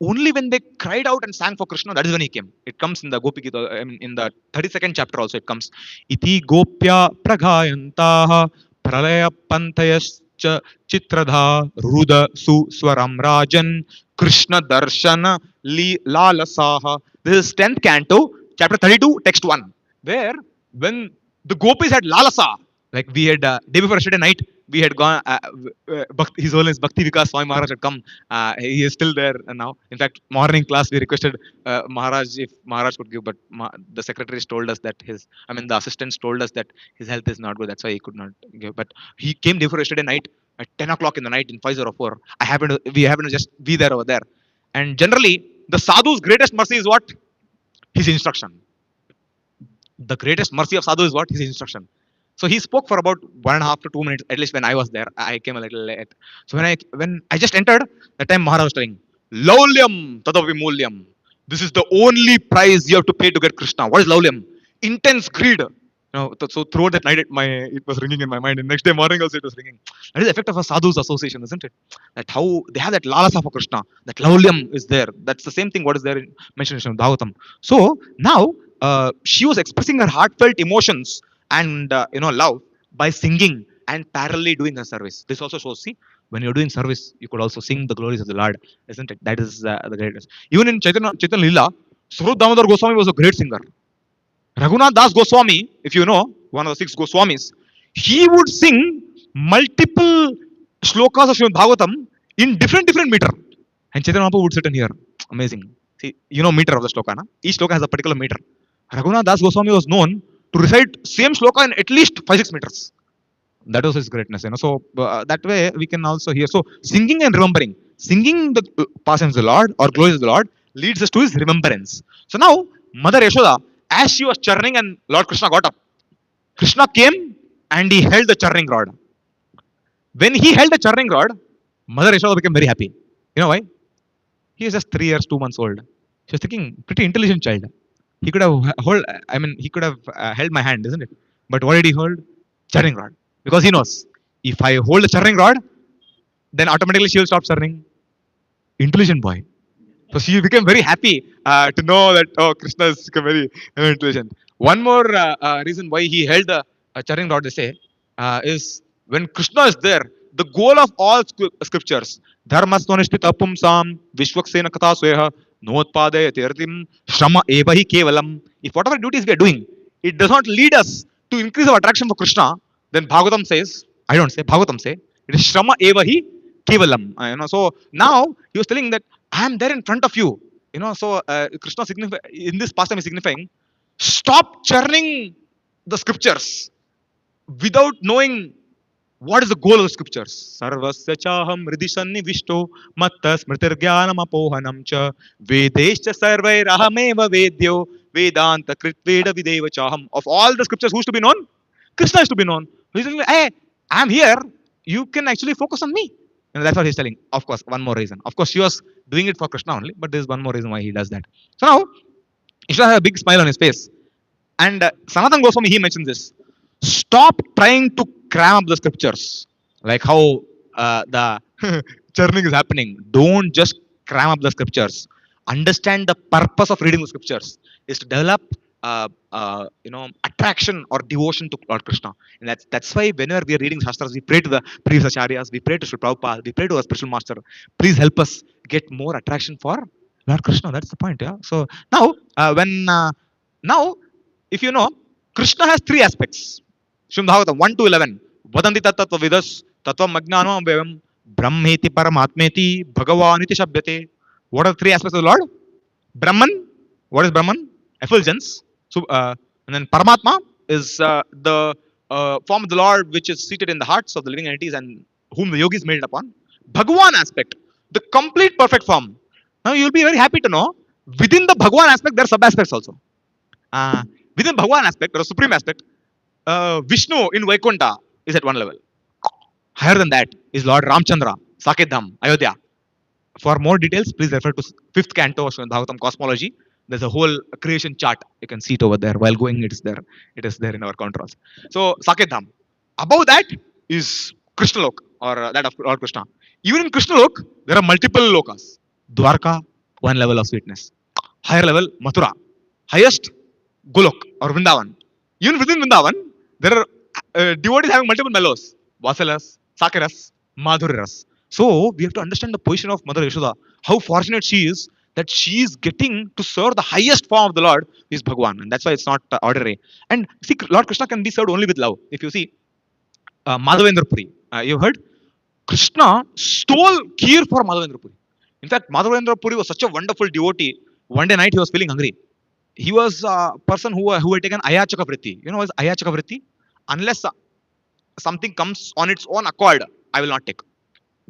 only when they cried out and sang for Krishna, that is when he came. It comes in the Gopi Gita, I mean, in the 32nd chapter also it comes. Iti gopya praghayantaha pralaya pantayascha chitradha ruda su swaram rajan Krishna darshana lalasaha. This is 10th canto, chapter 32, text 1, where when the gopis had lalasa, like we had day before yesterday night, we had gone. His Holiness Bhakti Vikas Swami Maharaj had come. He is still there now. In fact, morning class we requested Maharaj if Maharaj could give, but the secretaries told us that the assistants told us that his health is not good. That's why he could not give. But he came day before yesterday night at 10 o'clock in the night in 504. We happened to just be there over there. And generally, the sadhu's greatest mercy is what? His instruction. The greatest mercy of sadhu is what? His instruction. So he spoke for about 1.5 to 2 minutes, at least when I was there. I came a little late. So when I just entered, that time Maharaj was telling, Laulyam tadavimulyam. This is the only price you have to pay to get Krishna. What is Laulyam? Intense greed. So throughout that night, it was ringing in my mind. And next day morning also it was ringing. That is the effect of a sadhu's association, isn't it? That how they have that lalasa for Krishna. That Laulyam is there. That's the same thing what is there mentioned in Bhagavatam. So now she was expressing her heartfelt emotions and love by singing and parallelly doing her service. This also shows, see, when you're doing service, you could also sing the glories of the Lord, isn't it? That is the greatness. Even in Chaitanya Lila, Swarup Damodar Goswami was a great singer. Raghunath Das Goswami, if you know, one of the 6 Goswamis, he would sing multiple shlokas of Srimad Bhagavatam in different meter. And Chaitanya Mahaprabhu would sit and hear. Amazing. See, you know meter of the shloka, na? Each shloka has a particular meter. Raghunath Das Goswami was known to recite same shloka in at least 5-6 meters. That was his greatness, So that way we can also hear. So singing and remembering, singing the pastimes of the Lord or glories of the Lord leads us to his remembrance. So now Mother Yashoda, as she was churning and Lord Krishna got up, Krishna came and he held the churning rod. When he held the churning rod, Mother Yashoda became very happy. You know why? He was just 3 years, 2 months old. She was thinking, pretty intelligent child. He could have held my hand, isn't it? But what did he hold? Churning rod. Because he knows, if I hold the churning rod, then automatically she will stop churning. Intelligent boy. So she became very happy to know that, Krishna is very intelligent. One more reason why he held the churning rod, they say, is when Krishna is there, the goal of all scriptures, dharmasvanishpita pumsam vishwaksena katha sweha notpadaya tirtim shrama evahi kevalam. If whatever duties we are doing, it does not lead us to increase our attraction for Krishna, then Bhagavatam says, I don't say, Bhagavatam say, it is shrama evahi kevalam. So now he was telling that I am there in front of you. So Krishna in this pastime is signifying, stop churning the scriptures without knowing what is the goal of the scriptures. Sarvasya chaham hridishanni vishto matta smritirgyanam apohanam cha vedescha sarvairahameva vedyo vedanta kritveda videva chaham. Of all the scriptures, who is to be known? Krishna is to be known. He's saying, hey, I'm here. You can actually focus on me. And that's what he's telling. Of course, one more reason. Of course, she was doing it for Krishna only, but there's one more reason why he does that. So now, Ishwara has a big smile on his face. And Sanatana Goswami, he mentions this. Stop trying to cram up the scriptures. Like how the churning is happening. Don't just cram up the scriptures. understand the purpose of reading the scriptures is to develop attraction or devotion to Lord Krishna. And that's why whenever we are reading Shastras, we pray to the previous acharyas, we pray to Sri Prabhupada, we pray to our spiritual master. Please help us get more attraction for Lord Krishna. That's the point. Yeah. So now, now, if you know, Krishna has three aspects. Srimad Bhagavatam 1 to 11. Vadanti tattva vidas tattva majnanam vyam brahmeti paramatmeti bhagavaniti shabhyate. What are the three aspects of the Lord? Brahman. What is Brahman? Effulgence. So, and then Paramatma is the form of the Lord which is seated in the hearts of the living entities and whom the yogis made it upon. Bhagavan aspect, the complete perfect form. Now you will be very happy to know within the Bhagavan aspect there are sub aspects also. Within Bhagavan aspect, there is supreme aspect. Vishnu in Vaikunta is at one level. Higher than that is Lord Ramchandra, Sakedham, Ayodhya. For more details, please refer to fifth canto of Srimad Bhagavatam Cosmology. There's a whole creation chart. You can see it over there. While going, it is there. It is there in our counter also. So, Sakedham. Above that is Krishna Lok, or that of Lord Krishna. Even in Krishna Lok, there are multiple lokas. Dwarka, one level of sweetness. Higher level, Mathura. Highest, Golok or Vrindavan. Even within Vrindavan, there are devotees having multiple mellows. Vasalas, Sakiras, Madhuriras. So we have to understand the position of Mother Yashoda. How fortunate she is that she is getting to serve the highest form of the Lord is Bhagwan, and that's why it's not ordinary. And see, Lord Krishna can be served only with love. If you see Madhavendra Puri, you heard Krishna stole kheer for Madhavendra Puri. In fact, Madhavendra Puri was such a wonderful devotee. One day night he was feeling hungry. He was a person who had taken Ayachaka Vritti. You know what is Ayachaka Vritti? Unless something comes on its own accord, I will not take.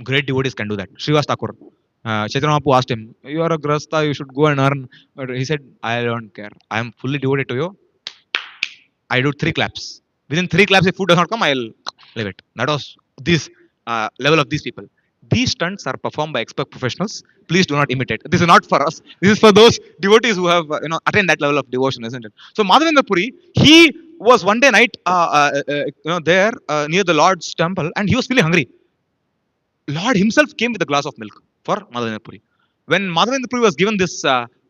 Great devotees can do that. Srivas Thakur. Chaitanya Mahaprabhu asked him, "You are a grasta, you should go and earn." But he said, "I don't care. I am fully devoted to you. I do 3 claps. Within 3 claps, if food does not come, I'll leave it." That was this level of these people. These stunts are performed by expert professionals. Please do not imitate. This is not for us. This is for those devotees who have attained that level of devotion, isn't it? So Madhavendra Puri, he was one day night there near the Lord's temple, and he was feeling hungry. Lord himself came with a glass of milk for Madhavendra Puri. When Madhavendra Puri was given this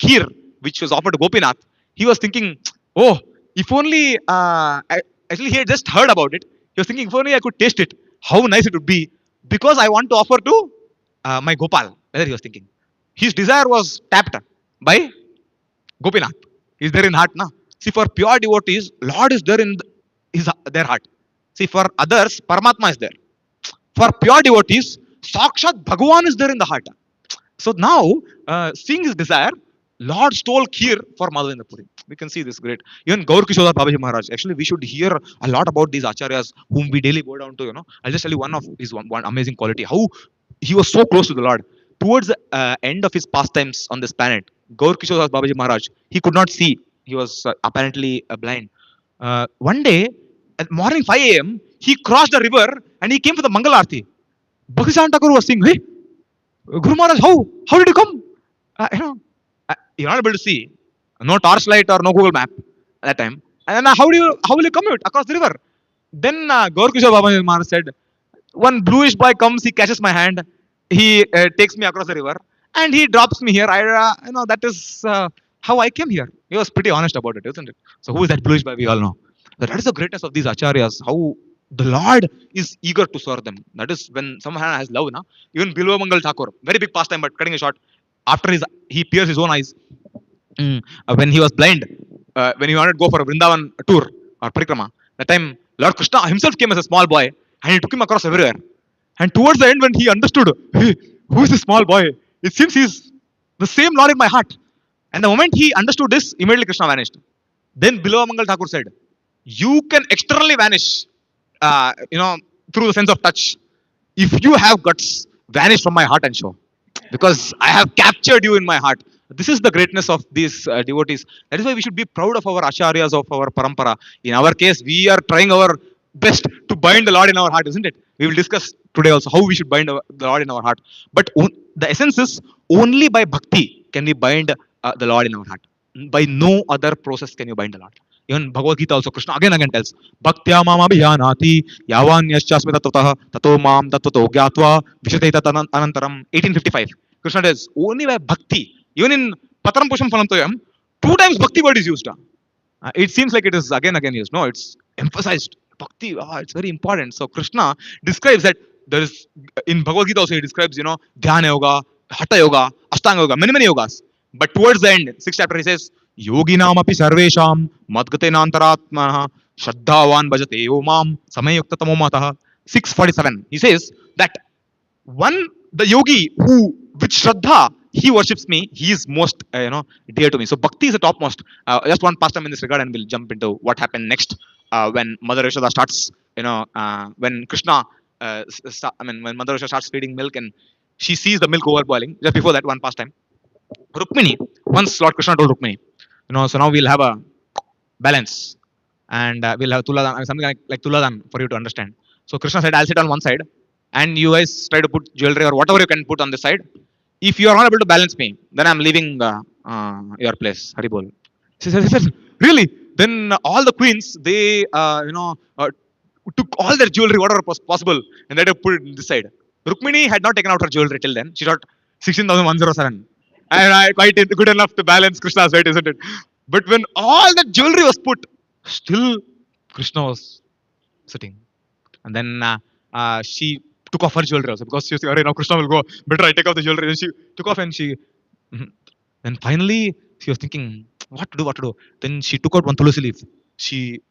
kheer, which was offered to Gopinath, he was thinking, "Oh, if only." Actually, he had just heard about it. He was thinking, "If only I could taste it, how nice it would be." Because I want to offer to my Gopal. Whether he was thinking, his desire was tapped by Gopinath. He's there in heart, na. See, for pure devotees, Lord is there in their heart. See, for others, Paramatma is there. For pure devotees, Sakshat Bhagavan is there in the heart. So now, seeing his desire, Lord stole kheer for Madhavendra Puri. We can see this great. Even Gaur Kishore Babaji Maharaj. Actually, we should hear a lot about these acharyas whom we daily bow down to. I'll just tell you one of his one amazing quality. How he was so close to the Lord. Towards the end of his pastimes on this planet, Gaur Kishore Babaji Maharaj, he could not see. He was apparently blind. One day, at morning 5 a.m., he crossed the river and he came for the Mangal Aarti. Bhakti Thakur was saying, "Hey, Guru Maharaj, how did you come?" You're not able to see. No torchlight or no Google map at that time. And then how will you commute across the river? Then Gaur Kishore Baba Maharaj said, "One bluish boy comes, he catches my hand, he takes me across the river, and he drops me here. That is how I came here." He was pretty honest about it, isn't it? So who is that bluish boy? We all know. So that is the greatness of these acharyas. How the Lord is eager to serve them. That is when someone has love. Na? Even Bilwa Mangal Thakur, very big pastime, but cutting it short. After he pierced his own eyes. When he was blind, when he wanted to go for a Vrindavan tour or parikrama, that time Lord Krishna himself came as a small boy and he took him across everywhere. And towards the end, when he understood, "Hey, who is this small boy? It seems he's the same Lord in my heart." And the moment he understood this, immediately Krishna vanished. Then Bilwa Mangal Thakur said, "You can externally vanish, through the sense of touch. If you have guts, vanish from my heart and show. Because I have captured you in my heart." This is the greatness of these devotees. That is why we should be proud of our acharyas, of our parampara. In our case, we are trying our best to bind the Lord in our heart, isn't it? We will discuss today also how we should bind the Lord in our heart. But the essence is only by bhakti can we bind the Lord in our heart. By no other process can you bind the Lord. Even Bhagavad Gita also, Krishna again tells, "Bhaktya mam abhiyanati yavan yaschasmi tattvatah tato mam tattvato gyatva vishate anantaram." 1855. Krishna says, only by bhakti Even in Patram Pusham Phalam Toyam, 2 times Bhakti word is used. It seems like it is again used. No, it's emphasized. Bhakti, it's very important. So Krishna describes that there is in Bhagavad Gita also he describes, Dhyana Yoga, Hatha Yoga, Ashtanga Yoga, many yogas. But towards the end, 6th chapter, he says, Yoginam api sarvesham madgate nantaratmana shraddhavan bhajate yo mam samayukta tamomataha. 647. He says that one, the yogi who with shraddha he worships me, he is most dear to me. So bhakti is the topmost. Just one pastime in this regard, and we'll jump into what happened next when Mother Yashoda starts, when Krishna, when Mother Yashoda starts feeding milk and she sees the milk overboiling. Just before that, one pastime, Rukmini. Once Lord Krishna told Rukmini, so now we'll have a balance, and we'll have Tuladan, something like Tuladan for you to understand. So Krishna said, I'll sit on one side, and you guys try to put jewelry or whatever you can put on this side. If you are not able to balance me, then I'm leaving your place. Haribol. She said, really? Then all the queens, they, took all their jewelry, whatever was possible, and they had to put it this side. Rukmini had not taken out her jewelry till then. She got 16,107. And quite good enough to balance Krishna's weight, isn't it? But when all that jewelry was put, still Krishna was sitting. And then she took off her jewelry also because she was saying, now Krishna will go. Better I take off the jewelry. Then she took off and she. Then finally she was thinking, what to do? Then she took out one tulsi leaf. She,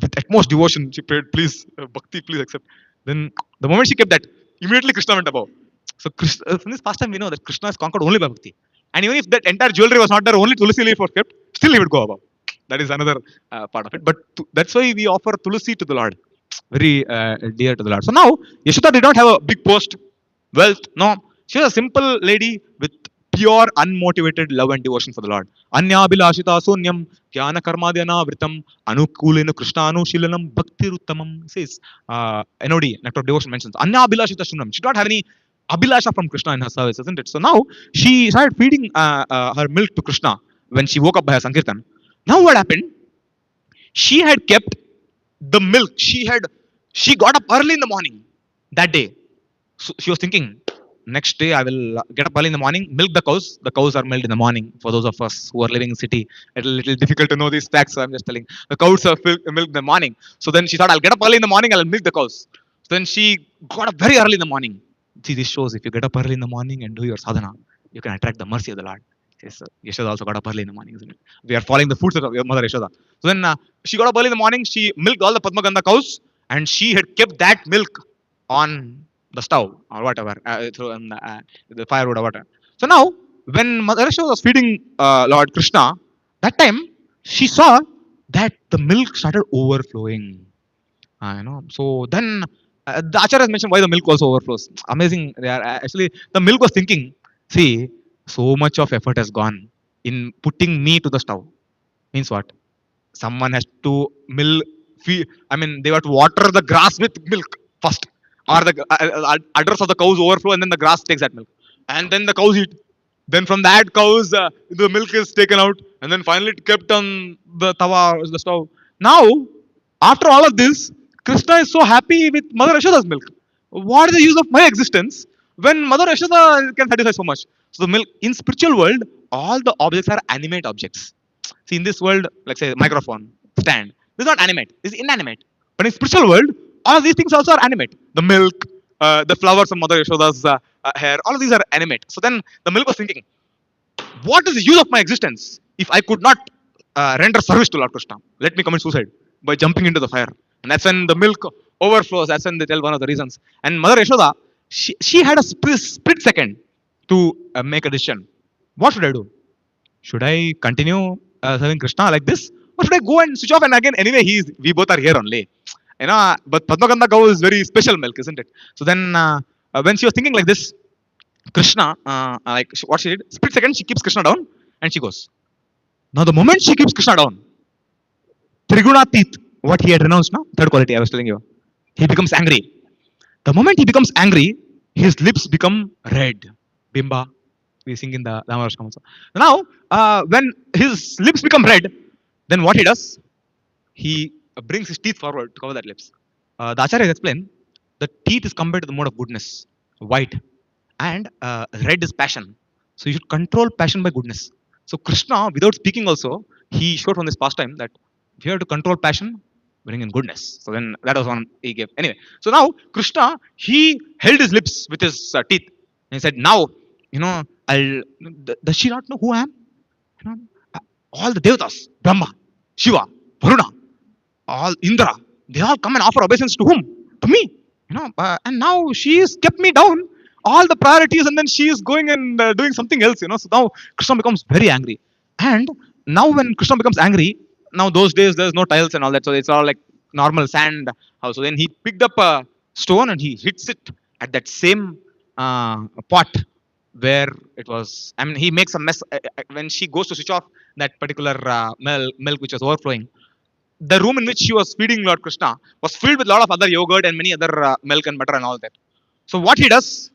with utmost devotion, she prayed, please, Bhakti, please accept. Then the moment she kept that, immediately Krishna went above. So from this past time, we know that Krishna is conquered only by Bhakti. And even if that entire jewelry was not there, only tulsi leaf was kept, still he would go above. That is another part of it. But that's why we offer tulsi to the Lord. Very dear to the Lord. So now, Yashoda did not have a big post, wealth. No, she was a simple lady with pure, unmotivated love and devotion for the Lord. Anya bilashita sunyam jnana karmadhyana vritam anukulena krishnanushilanam bhaktiruttamam. Says NOD, Nectar of Devotion mentions Anya bilashita sunyam. She did not have any abhilasha from Krishna in her service, isn't it? So now she started feeding her milk to Krishna when she woke up by her Sankirtan. Now what happened? She had kept the milk. She got up early in the morning that day. So she was thinking, next day I will get up early in the morning, milk the cows. The cows are milked in the morning. For those of us who are living in city, it's a little difficult to know these facts. So I'm just telling. The cows are milked in the morning. So then she thought, I'll get up early in the morning. I'll milk the cows. So then she got up very early in the morning. See, this shows if you get up early in the morning and do your sadhana, you can attract the mercy of the Lord. Yes, Yashoda also got up early in the morning, isn't it? We are following the footsteps of your mother Yashoda. So then she got up early in the morning. She milked all the Padmagandha cows, and she had kept that milk on the stove or whatever, through the firewood or whatever. So now, when Mother Yashoda was feeding Lord Krishna, that time she saw that the milk started overflowing. So then the Acharya has mentioned why the milk also overflows. Amazing. They are actually the milk was thinking. See, so much of effort has gone in putting me to the stove. Means what? Someone has to they have to water the grass with milk first, or the udders of the cows overflow, and then the grass takes that milk, and then the cows eat. Then from that cows, the milk is taken out, and then finally kept on the tawa, the stove. Now, after all of this, Krishna is so happy with Mother Yashoda's milk. What is the use of my existence when Mother Yashoda can satisfy so much? So the milk in spiritual world, all the objects are animate objects. See, in this world, like say microphone, stand, this is not animate, this is inanimate. But in spiritual world, all of these things also are animate. The milk, the flowers of Mother Yashoda's hair, all of these are animate. So then the milk was thinking, what is the use of my existence if I could not render service to Lord Krishna? Let me commit suicide by jumping into the fire. And that's when the milk overflows. That's when they tell one of the reasons. And Mother Yashoda, she had a split second to make a decision. What should I do? Should I continue serving Krishna like this? Or should I go and switch off? And again, anyway, we both are here only. But Padmakanda cow is very special milk, isn't it? So then, when she was thinking like this, Krishna, what she did, split second, she keeps Krishna down and she goes. Now, the moment she keeps Krishna down, Trigunatit, what he had renounced now, third quality I was telling you, he becomes angry. The moment he becomes angry, his lips become red. Bimba, we sing in the Ramarashkam also. Now, when his lips become red, then what he does, he brings his teeth forward to cover that lips. The Acharya explained, the teeth is compared to the mode of goodness, white, and red is passion. So you should control passion by goodness. So Krishna, without speaking also, he showed from this pastime that if you have to control passion, bring in goodness. So then that was one he gave. Anyway, so now Krishna, he held his lips with his teeth. And he said, now, does she not know who I am? You know, all the devatas, Brahma, Shiva, Varuna, all Indra, they all come and offer obeisance to whom? To me. And now she has kept me down all the priorities, and then she is going and doing something else. So now Krishna becomes very angry. And now when Krishna becomes angry, now those days there's no tiles and all that, so it's all like normal sand house. So then he picked up a stone and he hits it at that same pot where it was. I mean, he makes a mess when she goes to switch off that particular milk which was overflowing. The room in which she was feeding Lord Krishna was filled with a lot of other yogurt and many other milk and butter and all that. So what he does,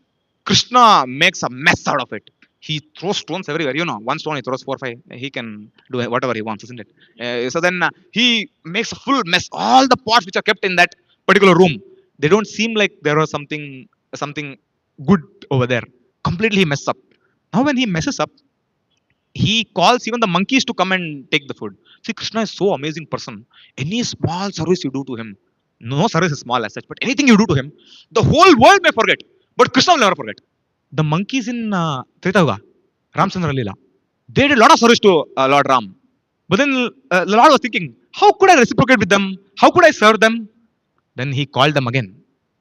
Krishna makes a mess out of it. He throws stones everywhere. One stone he throws 4 or 5. He can do whatever he wants, isn't it? So then he makes a full mess. All the pots which are kept in that particular room, they don't seem like there was something good over there. Completely he messes up. Now when he messes up, he calls even the monkeys to come and take the food. See, Krishna is so amazing person. Any small service you do to him, no service is small as such, but anything you do to him, the whole world may forget, but Krishna will never forget. The monkeys in Treta Yuga, Ramchandra Leela, they did a lot of service to Lord Ram. But then the Lord was thinking, how could I reciprocate with them? How could I serve them? Then he called them again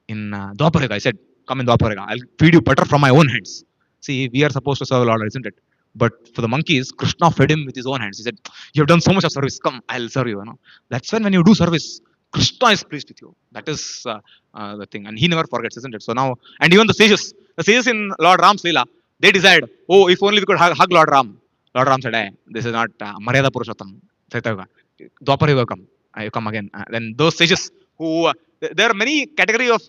in Dwapara. I said, come in Dwapara. I'll feed you butter from my own hands. See, we are supposed to serve the Lord, isn't it? But for the monkeys, Krishna fed him with his own hands. He said, you have done so much of service. Come, I'll serve you. That's when you do service, Krishna is pleased with you. That is the thing. And he never forgets, isn't it? So now, and even the sages in Lord Ram's Leela, they decide, oh, if only we could hug Lord Ram. Lord Ram said, hey, this is not Maryada Purushottam. Treta Yuga. Dwapara Yuga come. You come again. Then those sages who, there are many category of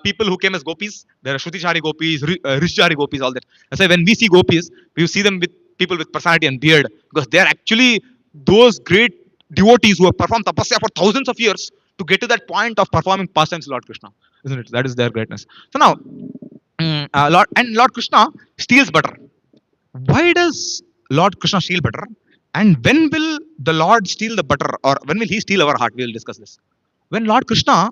people who came as gopis. There are Shrutichari gopis, Rishchari gopis, all that. That's why when we see gopis, we see them with people with personality and beard, because they are actually those great devotees who have performed tapasya for thousands of years to get to that point of performing pastimes to Lord Krishna, isn't it? That is their greatness. So now, Lord Krishna steals butter. Why does Lord Krishna steal butter? And when will the Lord steal the butter, or when will he steal our heart? We will discuss this. When Lord Krishna,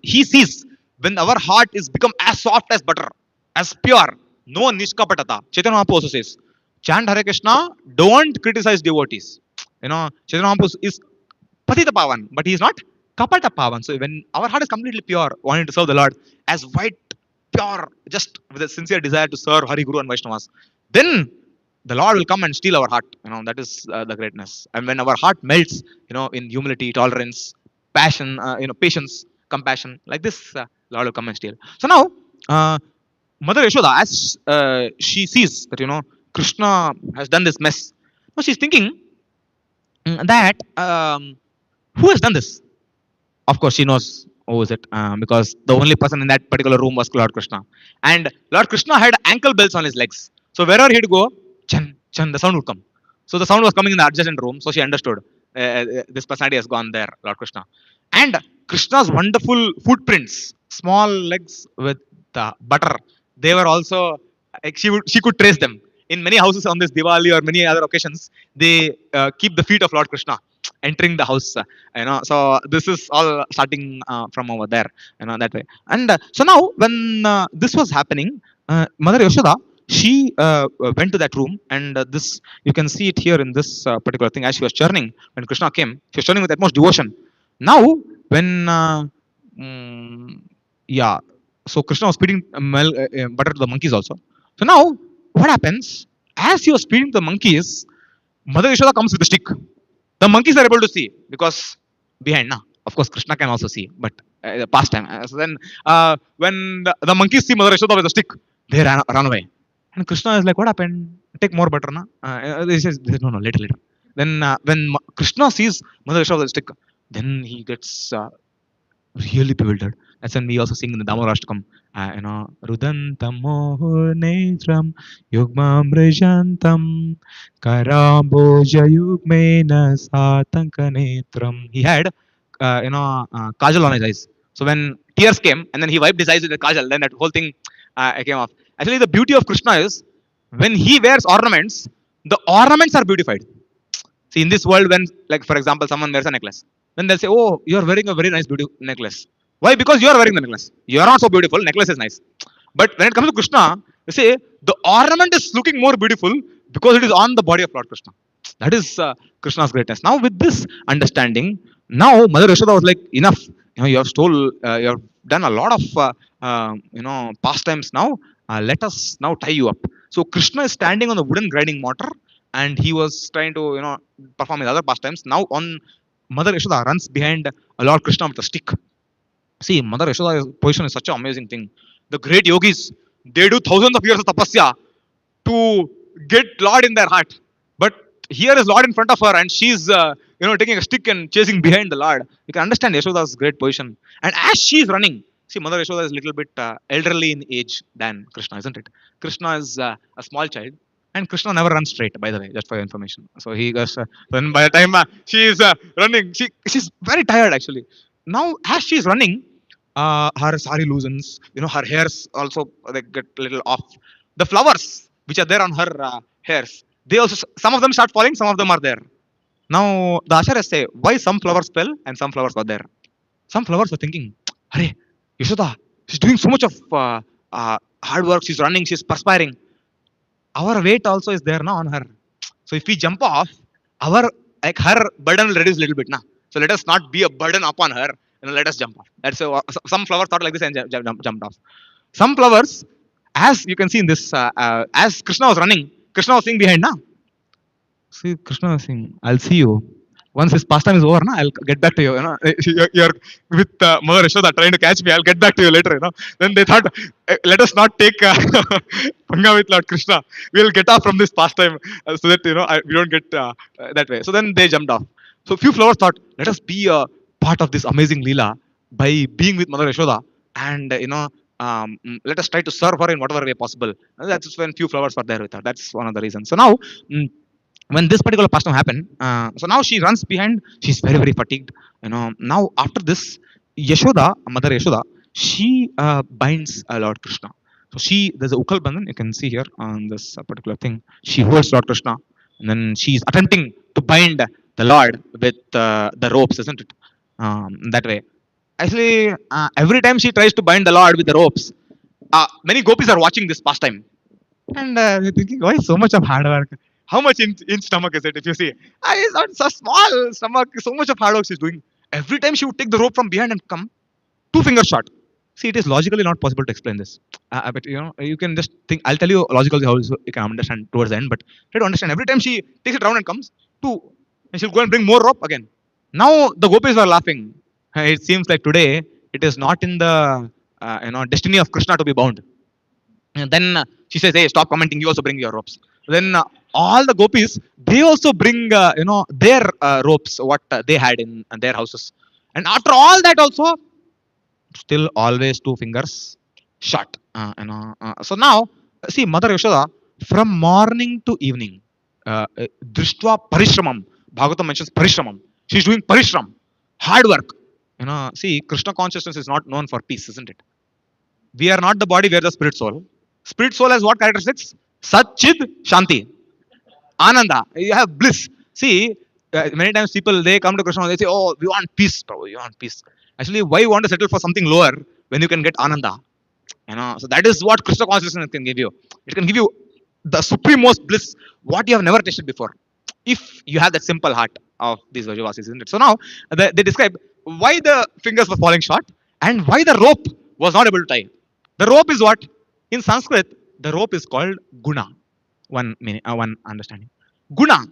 he sees when our heart is become as soft as butter, as pure, no nishkapatata. Chaitanya Mahaprabhu also says, chant Hare Krishna, don't criticize devotees. Chaitanya Mahaprabhu is patita pavan, but he is not kapata pavan. So when our heart is completely pure, wanting to serve the Lord, as white, pure, just with a sincere desire to serve Hari, Guru and Vaishnavas, then the Lord will come and steal our heart. That is the greatness. And when our heart melts, in humility, tolerance, passion, patience, compassion, like this, Lord will come and steal. So now, Mother Yashoda, as she sees that Krishna has done this mess, now she's thinking that who has done this? Of course, she knows who is it, because the only person in that particular room was Lord Krishna, and Lord Krishna had ankle bells on his legs. So wherever he'd go, chan chan, the sound would come. So the sound was coming in the adjacent room. So she understood this personality has gone there, Lord Krishna. And Krishna's wonderful footprints, small legs with butter, they were also like she could trace them in many houses on this Diwali or many other occasions. They keep the feet of Lord Krishna entering the house. So this is all starting from over there. That way. And so now when this was happening, Mother Yashoda, she went to that room, and this you can see it here in this particular thing. As she was churning when Krishna came, she was churning with utmost devotion. Now when so Krishna was feeding butter to the monkeys also. So now what happens? As he was feeding the monkeys, Mother Yashoda comes with a stick. The monkeys are able to see because behind, of course, Krishna can also see, but past time. So then, when the monkeys see Mother Yashoda with a stick, they run away. And Krishna is like, what happened? Take more butter, na? He says, no, later. Then when Krishna sees Mother Yashoda with a stick, then he gets really bewildered. That's when we also sing in the Damarashtakam, Rudantam Netram Yugmam Rejantam Karamboja Yugmena Satanka Netram. He had, kajal on his eyes. So when tears came, and then he wiped his eyes with the kajal, then that whole thing came off. Actually, the beauty of Krishna is When he wears ornaments, the ornaments are beautified. See, in this world, when, like, for example, someone wears a necklace, then they'll say, "Oh, you are wearing a very nice beauty necklace." Why? Because you are wearing the necklace. You are not so beautiful. Necklace is nice. But when it comes to Krishna, they say the ornament is looking more beautiful because it is on the body of Lord Krishna. That is Krishna's greatness. Now, with this understanding, now Mother Yashoda was like, enough. You have you have done a lot of pastimes. Now, let us now tie you up. So Krishna is standing on the wooden grinding mortar, and he was trying to perform his other pastimes. Now, on Mother Yashoda runs behind Lord Krishna with a stick. See, Mother Yashoda's position is such an amazing thing. The great yogis, they do thousands of years of tapasya to get Lord in their heart. But here is Lord in front of her, and she's taking a stick and chasing behind the Lord. You can understand Yashoda's great position. And as she's running, see, Mother Yashoda is a little bit elderly in age than Krishna, isn't it? Krishna is a small child. And Krishna never runs straight, by the way, just for your information. So he goes, then by the time she is running, she's very tired actually. Now, as she's running, her sari loosens, her hairs also they get a little off. The flowers which are there on her hairs, they also, some of them start falling, some of them are there. Now, the Acharyas say, why some flowers fell and some flowers were there? Some flowers were thinking, Hare, Yashoda, she's doing so much of hard work, she's running, she's perspiring. Our weight also is there now on her. So if we jump off, our her burden will reduce a little bit now. So let us not be a burden upon her. Let us jump off. That's some flowers thought like this and jumped off. Some flowers, as you can see in this, as Krishna was running, Krishna was seeing behind now. See, Krishna was saying, "I'll see you. Once this pastime is over, na, I'll get back to you. You're with Mother Yashoda trying to catch me. I'll get back to you later. Then they thought, let us not take panga with Lord Krishna. We'll get off from this pastime so that we don't get that way. So then they jumped off. So few flowers thought, let us be a part of this amazing leela by being with Mother Yashoda, and let us try to serve her in whatever way possible. And that's when few flowers were there with her. That's one of the reasons. So now. When this particular pastime happened, so now she runs behind. She's very very fatigued. Now after this, Yashoda, Mother Yashoda, she binds Lord Krishna. So there's a ukal bandhan you can see here on this particular thing. She holds Lord Krishna, and then she's attempting to bind the Lord with the ropes, isn't it? That way. Actually, every time she tries to bind the Lord with the ropes, many gopis are watching this pastime, and they're thinking, why so much of hard work? How much in stomach is it? If you see, it's not so small stomach. So much of hard work she's doing. Every time she would take the rope from behind and come 2 fingers short. See, it is logically not possible to explain this. But you can just think. I'll tell you logically how you can understand towards the end. But try to understand. Every time she takes it round and comes two, and she'll go and bring more rope again. Now the gopis were laughing. It seems like today it is not in the destiny of Krishna to be bound. And then she says, "Hey, stop commenting. You also bring your ropes." Then all the gopis, they also bring their ropes, what they had in their houses. And after all that, also still always 2 fingers short. So now, see, Mother Yashoda, from morning to evening, drishtva parishramam. Bhagavatam mentions parishramam. She's doing parishram, hard work. See, Krishna consciousness is not known for peace, isn't it? We are not the body, we are the spirit soul. Spirit soul has what characteristics? Satchid Shanti. Ananda. You have bliss. See, many times people, they come to Krishna, they say, oh, we want peace, Prabhu, you want peace. Actually, why you want to settle for something lower when you can get Ananda? So that is what Krishna consciousness can give you. It can give you the supremest bliss, what you have never tasted before, if you have that simple heart of these Vrajavasis, isn't it? So now, they describe why the fingers were falling short and why the rope was not able to tie. The rope is what? In Sanskrit, the rope is called guna. One meaning, one understanding. Guna.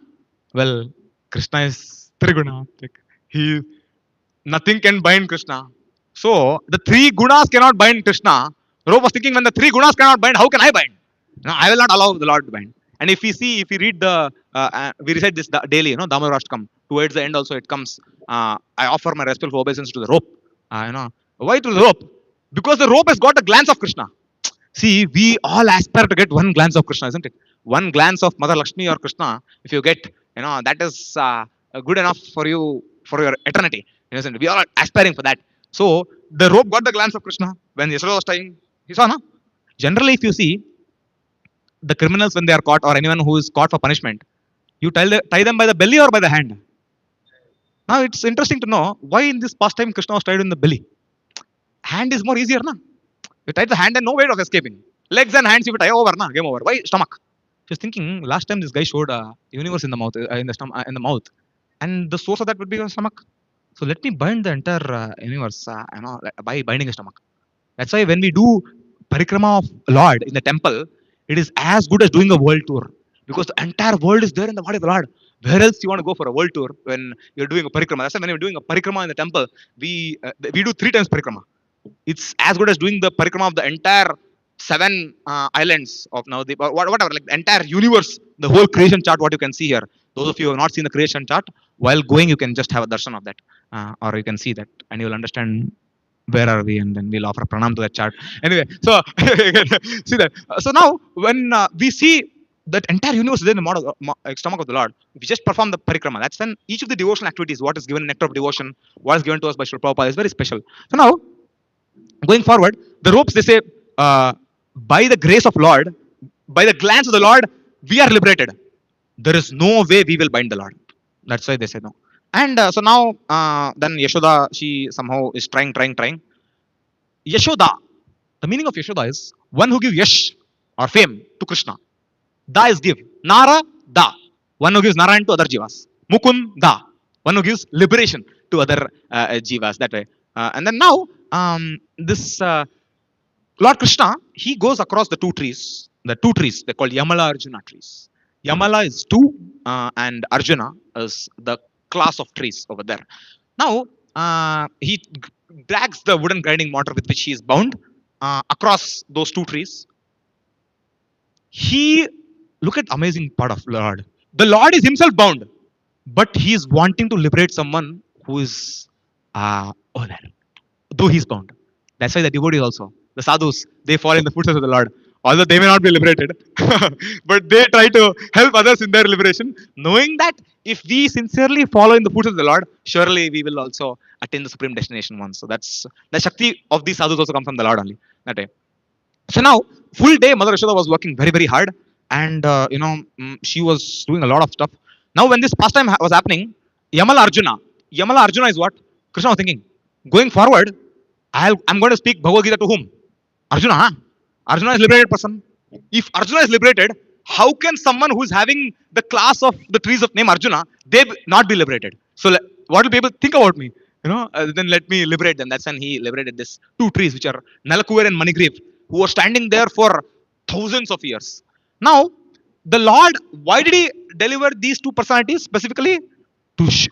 Well, Krishna is Triguna. He, nothing can bind Krishna. So the 3 gunas cannot bind Krishna. The rope was thinking, when the 3 gunas cannot bind, how can I bind? No, I will not allow the Lord to bind. And if we read we recite this daily, Damodarashtakam. Towards the end also it comes. I offer my respectful obeisance to the rope. Why to the rope? Because the rope has got a glance of Krishna. See, we all aspire to get one glance of Krishna, isn't it? One glance of Mother Lakshmi or Krishna, if you get, that is good enough for you for your eternity. Isn't it? We are all aspiring for that. So the rope got the glance of Krishna when Yashoda was tying. He saw, no? Generally, if you see, the criminals when they are caught, or anyone who is caught for punishment, you tie them by the belly or by the hand. Now it's interesting to know why in this pastime Krishna was tied in the belly. Hand is more easier, na? You tie the hand and no way of escaping. Legs and hands, if you tie over, na, game over. Why stomach? Just thinking. Last time this guy showed a universe in the mouth, in the stomach, in the mouth, and the source of that would be your stomach. So let me bind the entire universe, by binding a stomach. That's why when we do parikrama of Lord in the temple, it is as good as doing a world tour, because the entire world is there in the body of the Lord. Where else you want to go for a world tour when you're doing a parikrama? That's why when you're doing a parikrama in the temple, we do 3 times parikrama. It's as good as doing the parikrama of the entire 7 islands of Navadip, or whatever, like the entire universe, the whole creation chart. What you can see here, those of you who have not seen the creation chart, while going, you can just have a darshan of that, or you can see that, and you will understand where are we, and then we'll offer pranam to that chart. Anyway, so see that. So now, when we see that entire universe is in the stomach of the Lord, we just perform the parikrama. That's when each of the devotional activities, what is given in nectar of devotion, what is given to us by Srila Prabhupada, is very special. So now, going forward, the ropes, they say, by the grace of Lord, by the glance of the Lord, we are liberated. There is no way we will bind the Lord. That's why they say no. And so now, then Yashoda, she somehow is trying. Yashoda, the meaning of Yashoda is one who gives yash or fame to Krishna. Da is give. Nara, da. One who gives Narayan to other jivas. Mukund, da. One who gives liberation to other jivas. That way. And then now, this Lord Krishna, he goes across the 2 trees. The 2 trees, they're called Yamala Arjuna trees. Yamala is 2, and Arjuna is the class of trees over there. Now, he drags the wooden grinding mortar with which he is bound across those 2 trees. He, look at amazing part of Lord. The Lord is himself bound, but he is wanting to liberate someone who is over there, though he's bound. That's why the devotees also, the sadhus, they fall in the footsteps of the Lord, although they may not be liberated, but they try to help others in their liberation, knowing that if we sincerely follow in the footsteps of the Lord, surely we will also attain the supreme destination once. So that's the Shakti of these sadhus also come from the Lord only. That way. So now, full day, Mother Yashoda was working very, very hard, and she was doing a lot of stuff. Now, when this pastime was happening, Yamala Arjuna is what? Krishna was thinking. Going forward, I'm going to speak Bhagavad Gita to whom? Arjuna. Huh? Arjuna is liberated person. If Arjuna is liberated, how can someone who is having the class of the trees of name Arjuna, they not be liberated? So what will people think about me? Then let me liberate them. That's when he liberated these 2 trees, which are Nalakuver and Manigriv, who were standing there for thousands of years. Now, the Lord, why did he deliver these 2 personalities specifically? He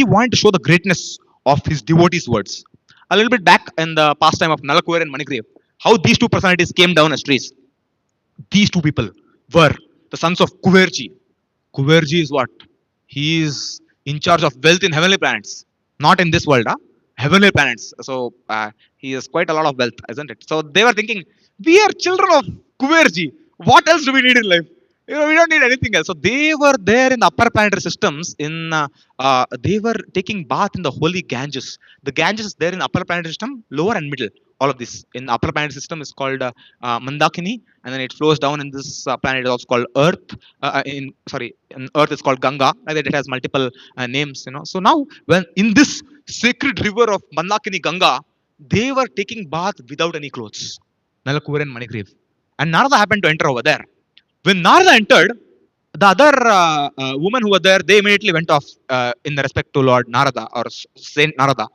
wanted to show the greatness of his devotees' words. A little bit back in the pastime of Nalakuver and Manigriv, how these 2 personalities came down as trees. These 2 people were the sons of Kuverji. Kuverji is what? He is in charge of wealth in heavenly planets, not in this world, heavenly planets. So he has quite a lot of wealth, isn't it? So they were thinking, we are children of Kuverji. What else do we need in life? We don't need anything else. So they were there in the upper planetary systems. They were taking bath in the holy Ganges. The Ganges is there in the upper planetary system, lower and middle. All of this in the upper planetary system is called Mandakini, and then it flows down in this planet is also called Earth. In Earth is called Ganga. That it has multiple names. So now, when in this sacred river of Mandakini Ganga, they were taking bath without any clothes. Nalakuver and Manigriv, and Narada happened to enter over there. When Narada entered, the other women who were there, they immediately went off in the respect to Lord Narada or Saint Narada.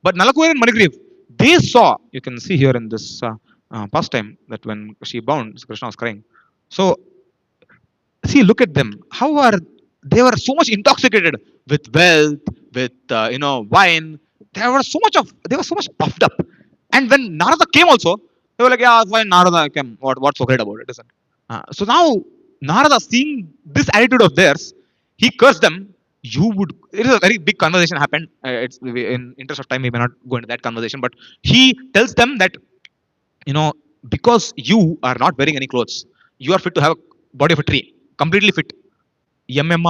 But Nalakuver and Manigriv, they saw, you can see here in this pastime, that when she bound, Krishna was crying. So, see, look at them. They were so much intoxicated with wealth, with wine. They were so much puffed up. And when Narada came also, they were like, yeah, why Narada came? What's so great about it, isn't it? So now, Narada, seeing this attitude of theirs, he cursed them. It is a very big conversation happened. It's in interest of time, we may not go into that conversation, but he tells them that, because you are not wearing any clothes, you are fit to have a body of a tree, completely fit. We know from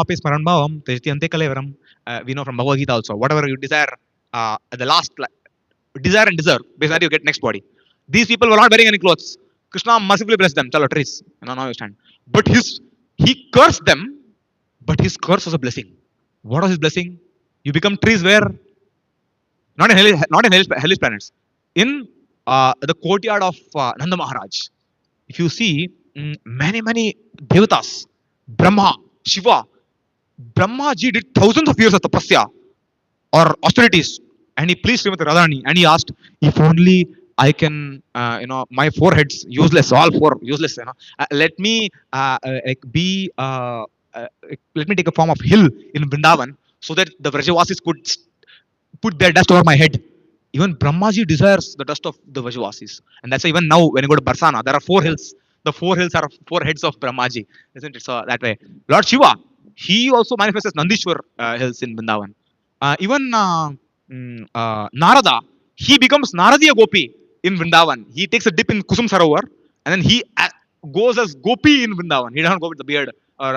Bhagavad Gita also, whatever you desire, at the last desire and deserve, basically you get next body. These people were not wearing any clothes. Krishna mercifully blessed them. Chalo, trees. Now you stand. But he cursed them, but his curse was a blessing. What was his blessing? You become trees where not in hellish planets. In the courtyard of Nanda Maharaj, if you see many devatas, Brahma, Shiva, Brahmaji did thousands of years of tapasya or austerities, and he pleased Srimati Radharani, and he asked, if only I can, my four heads useless, all four useless, let me let me take a form of hill in Vrindavan, so that the Vrajavasis could put their dust over my head. Even Brahmaji desires the dust of the Vrajavasis, and that's why even now when you go to Barsana, there are four hills. The four hills are four heads of Brahmaji, isn't it? So that way, Lord Shiva, he also manifests as Nandishwar hills in Vrindavan. Even Narada, he becomes Naradiya Gopi in Vrindavan. He takes a dip in Kusum Sarovar, and then he goes as Gopi in Vrindavan. He doesn't go with the beard or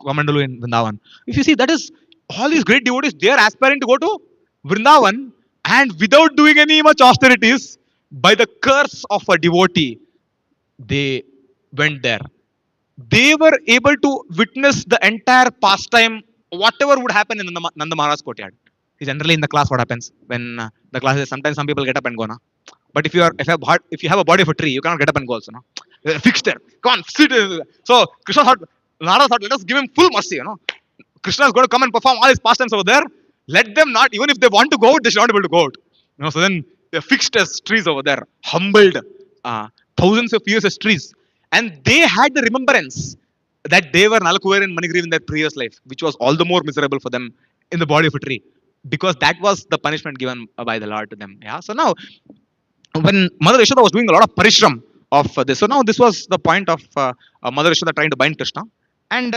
Kamandalu in Vrindavan. If you see, that is all these great devotees, they are aspiring to go to Vrindavan, and without doing any much austerities, by the curse of a devotee, they went there. They were able to witness the entire pastime, whatever would happen in Nanda Maharaj courtyard. Generally in the class, what happens when the class is, sometimes some people get up and go, na? But if you have a body of a tree, you cannot get up and go also, no? Fixed there. Come on, sit. So Krishna thought, Narada thought, let us give him full mercy, Krishna is going to come and perform all his pastimes over there. Let them not, even if they want to go out, they should not be able to go out. So then they're fixed as trees over there, humbled, thousands of years as trees. And they had the remembrance that they were Nalakuver and Manigriv in their previous life, which was all the more miserable for them in the body of a tree, because that was the punishment given by the Lord to them. Yeah. So now, when Mother Yashoda was doing a lot of parishram of this, so now this was the point of Mother Yashoda trying to bind Krishna, and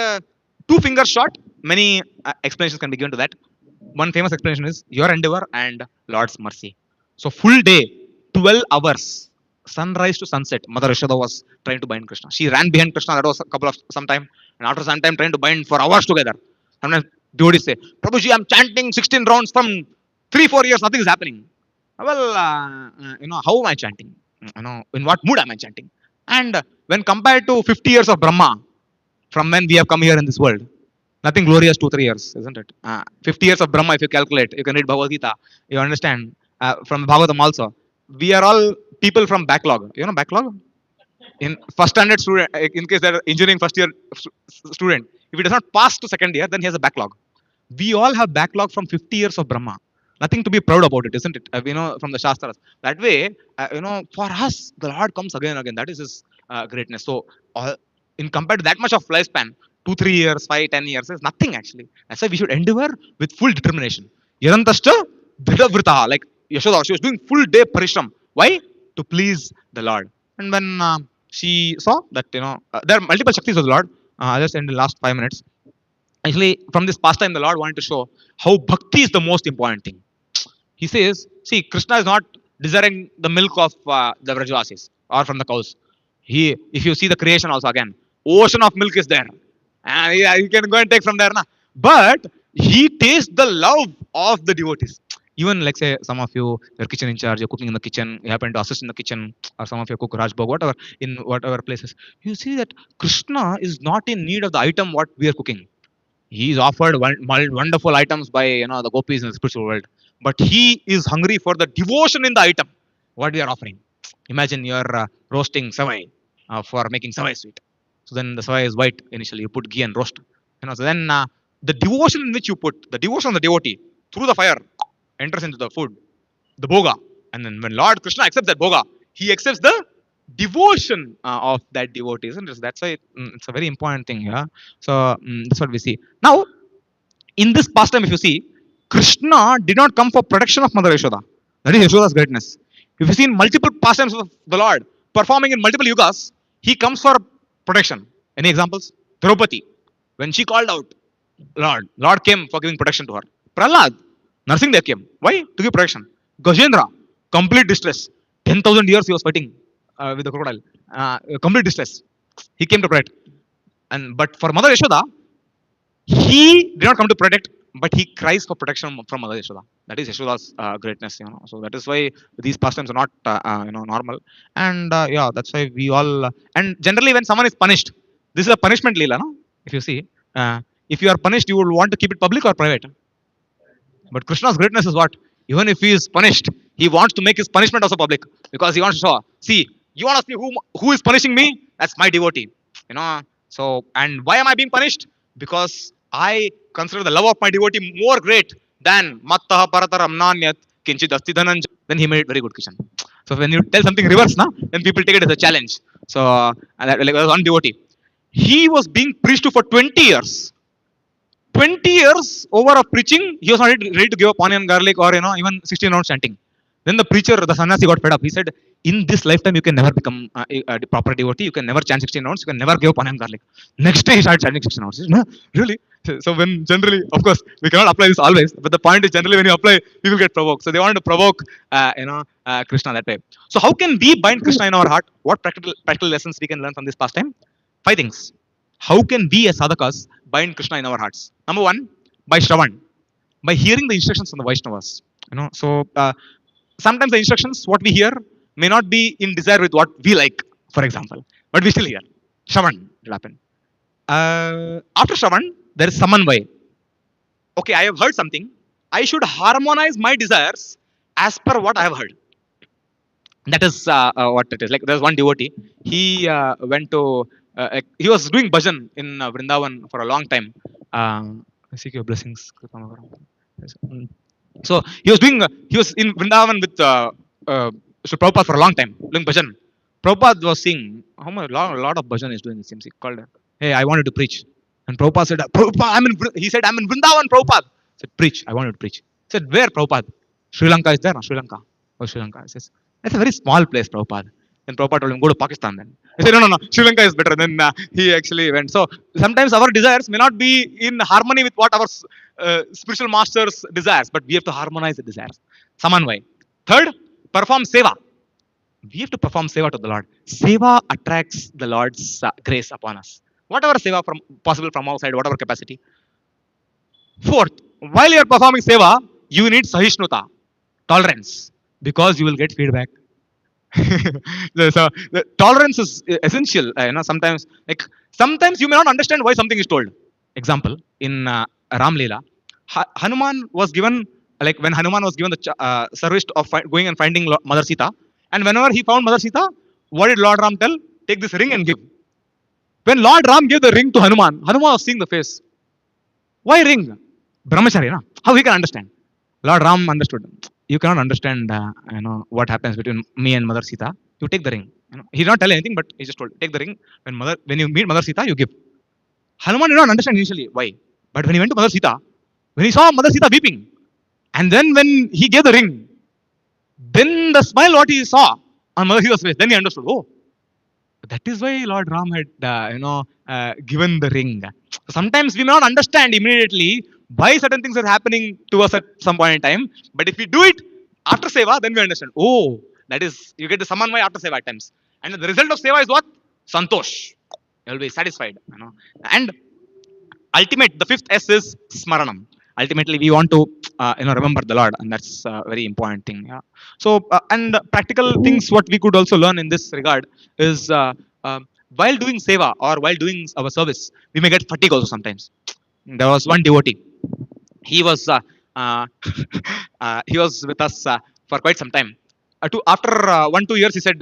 2 fingers short. Many explanations can be given to that. One famous explanation is your endeavor and Lord's mercy. So full day, 12 hours, sunrise to sunset, Mother Yashoda was trying to bind Krishna. She ran behind Krishna. That was a couple of some time, and after some time, trying to bind for hours together. Sometimes devotees say, Prabhuji, I'm chanting 16 rounds from 3-4 years, nothing is happening. Well, how am I chanting? In what mood am I chanting? And when compared to 50 years of Brahma, from when we have come here in this world, nothing glorious 2-3 years, isn't it? 50 years of Brahma, if you calculate, you can read Bhagavad Gita, you understand. From Bhagavatam also, we are all people from backlog. Backlog? In first standard student, in case they're engineering first year student, if he does not pass to second year, then he has a backlog. We all have backlog from 50 years of Brahma. Nothing to be proud about it, isn't it? From the Shastras. That way, for us, the Lord comes again and again. That is His greatness. So, in compared to that much of lifespan, 2-3 years, 5-10 years is nothing actually. That's why we should endeavor with full determination. Yarantascha Vridavrita, like Yashoda, she was doing full day parishram. Why? To please the Lord. And when she saw that, there are multiple Shaktis of the Lord, I'll just end the last 5 minutes. Actually, from this pastime, the Lord wanted to show how bhakti is the most important thing. He says, see, Krishna is not desiring the milk of the Vrajavasis or from the cows. If you see the creation also again, ocean of milk is there. And you can go and take from there. Na? But he tastes the love of the devotees. Even like say some of you, your kitchen in charge, you're cooking in the kitchen, you happen to assist in the kitchen, or some of you cook Rajbhog, whatever, in whatever places. You see that Krishna is not in need of the item what we are cooking. He is offered wonderful items by the gopis in the spiritual world, but he is hungry for the devotion in the item what we are offering. Imagine you're roasting savai for making savai sweet. So then the savai is white initially. You put ghee and roast. So then the devotion in which you put the devotion of the devotee through the fire enters into the food, the bhoga, and then when Lord Krishna accepts that bhoga, he accepts the devotion of that devotee, isn't it? That's why it's a very important thing. Yeah. So that's what we see now in this pastime. If you see, Krishna did not come for protection of Mother Yashoda. That is Yashoda's greatness. If you see in multiple pastimes of the Lord performing in multiple yugas, he comes for protection. Any examples? Draupadi, when she called out, Lord came for giving protection to her. Prahlad, Narsinghdev came. Why? To give protection. Gajendra, complete distress. 10,000 years he was fighting with the crocodile. Complete distress. He came to protect. But for Mother Yashoda, he did not come to protect, but he cries for protection from Mother Yashoda. That is Yashoda's greatness, you know. So that is why these pastimes are not, normal. And yeah, that's why we all. And generally, when someone is punished, this is a punishment lila, no? If you see, uh, if you are punished, you will want to keep it public or private. But Krishna's greatness is what? Even if he is punished, he wants to make his punishment also public because he wants to show, see, you want to see who is punishing me? That's my devotee. You know. So, and why am I being punished? Because I consider the love of my devotee more great than mattaha parataram nanyat kinchid asti dhananjay. Then he made it very good, Kishan. So when you tell something reverse, na, then people take it as a challenge. So, and that, like, one devotee, he was being preached to for 20 years. 20 years over of preaching, he was not ready to give up onion, garlic, or even 16 rounds chanting. Then the preacher, the sannyasi, got fed up. He said, "In this lifetime, you can never become a proper devotee. You can never chant 16 rounds. You can never give up onion, garlic." Next day, he started chanting 16 rounds. He said, "No, really?" So when generally, of course, we cannot apply this always, but the point is generally when you apply, people get provoked. So they want to provoke, Krishna that way. So how can we bind Krishna in our heart? What practical lessons we can learn from this pastime? 5 things. How can we as sadhakas bind Krishna in our hearts? Number one, by Shravan, by hearing the instructions from the Vaishnavas. So sometimes the instructions what we hear may not be in desire with what we like, for example, but we still hear. Shravan will happen. After Shravan, there is Samanvay. Okay, I have heard something. I should harmonize my desires as per what I have heard. That is what it is. Like there's one devotee. He went to. He was doing bhajan in Vrindavan for a long time. Seek your blessings. So he was doing. He was in Vrindavan with Sri Prabhupada for a long time doing bhajan. Prabhupada was seeing how much a lot of bhajan is doing. It seems he called. Hey, I wanted to preach, and Prabhupada said, Prabhupada, he said, I'm in Vrindavan. Prabhupada said, preach. I wanted to preach. He said, where, Prabhupada? Sri Lanka is there. No? Sri Lanka. Oh, Sri Lanka. He says, that's a very small place, Prabhupada. Then Prabhupada told him, go to Pakistan then. He said, no, Sri Lanka is better. Then he actually went. So sometimes our desires may not be in harmony with what our spiritual masters desires, but we have to harmonize the desires. Samanvay. Third, perform seva. We have to perform seva to the Lord. Seva attracts the Lord's grace upon us. Whatever seva possible from outside, whatever capacity. Fourth, while you are performing seva, you need sahishnuta, tolerance, because you will get feedback. So the tolerance is essential. Sometimes you may not understand why something is told. Example, in Ram Leela, Hanuman was given, like when Hanuman was given the service of going and finding Mother Sita, and whenever he found Mother Sita, what did Lord Ram tell? Take this ring and give. When Lord Ram gave the ring to Hanuman, Hanuman was seeing the face. Why ring? Brahmachari, na? How he can understand? Lord Ram understood. You cannot understand, what happens between me and Mother Sita. You take the ring. He did not tell anything, but he just told, take the ring. When you meet Mother Sita, you give. Hanuman did not understand initially why. But when he went to Mother Sita, when he saw Mother Sita weeping, and then when he gave the ring, then the smile what he saw on Mother Sita's face, then he understood, oh, that is why Lord Ram had, given the ring. So sometimes we may not understand immediately why certain things are happening to us at some point in time. But if we do it after seva, then we understand. Oh, that is, you get the samanvay after seva at times. And the result of seva is what? Santosh. You will be satisfied. And ultimate, the fifth S is smaranam. Ultimately, we want to remember the Lord, and that's a very important thing. Yeah. So, and practical things what we could also learn in this regard is while doing seva or while doing our service, we may get fatigue also sometimes. There was one devotee. He was he was with us for quite some time. After 1-2 years, he said,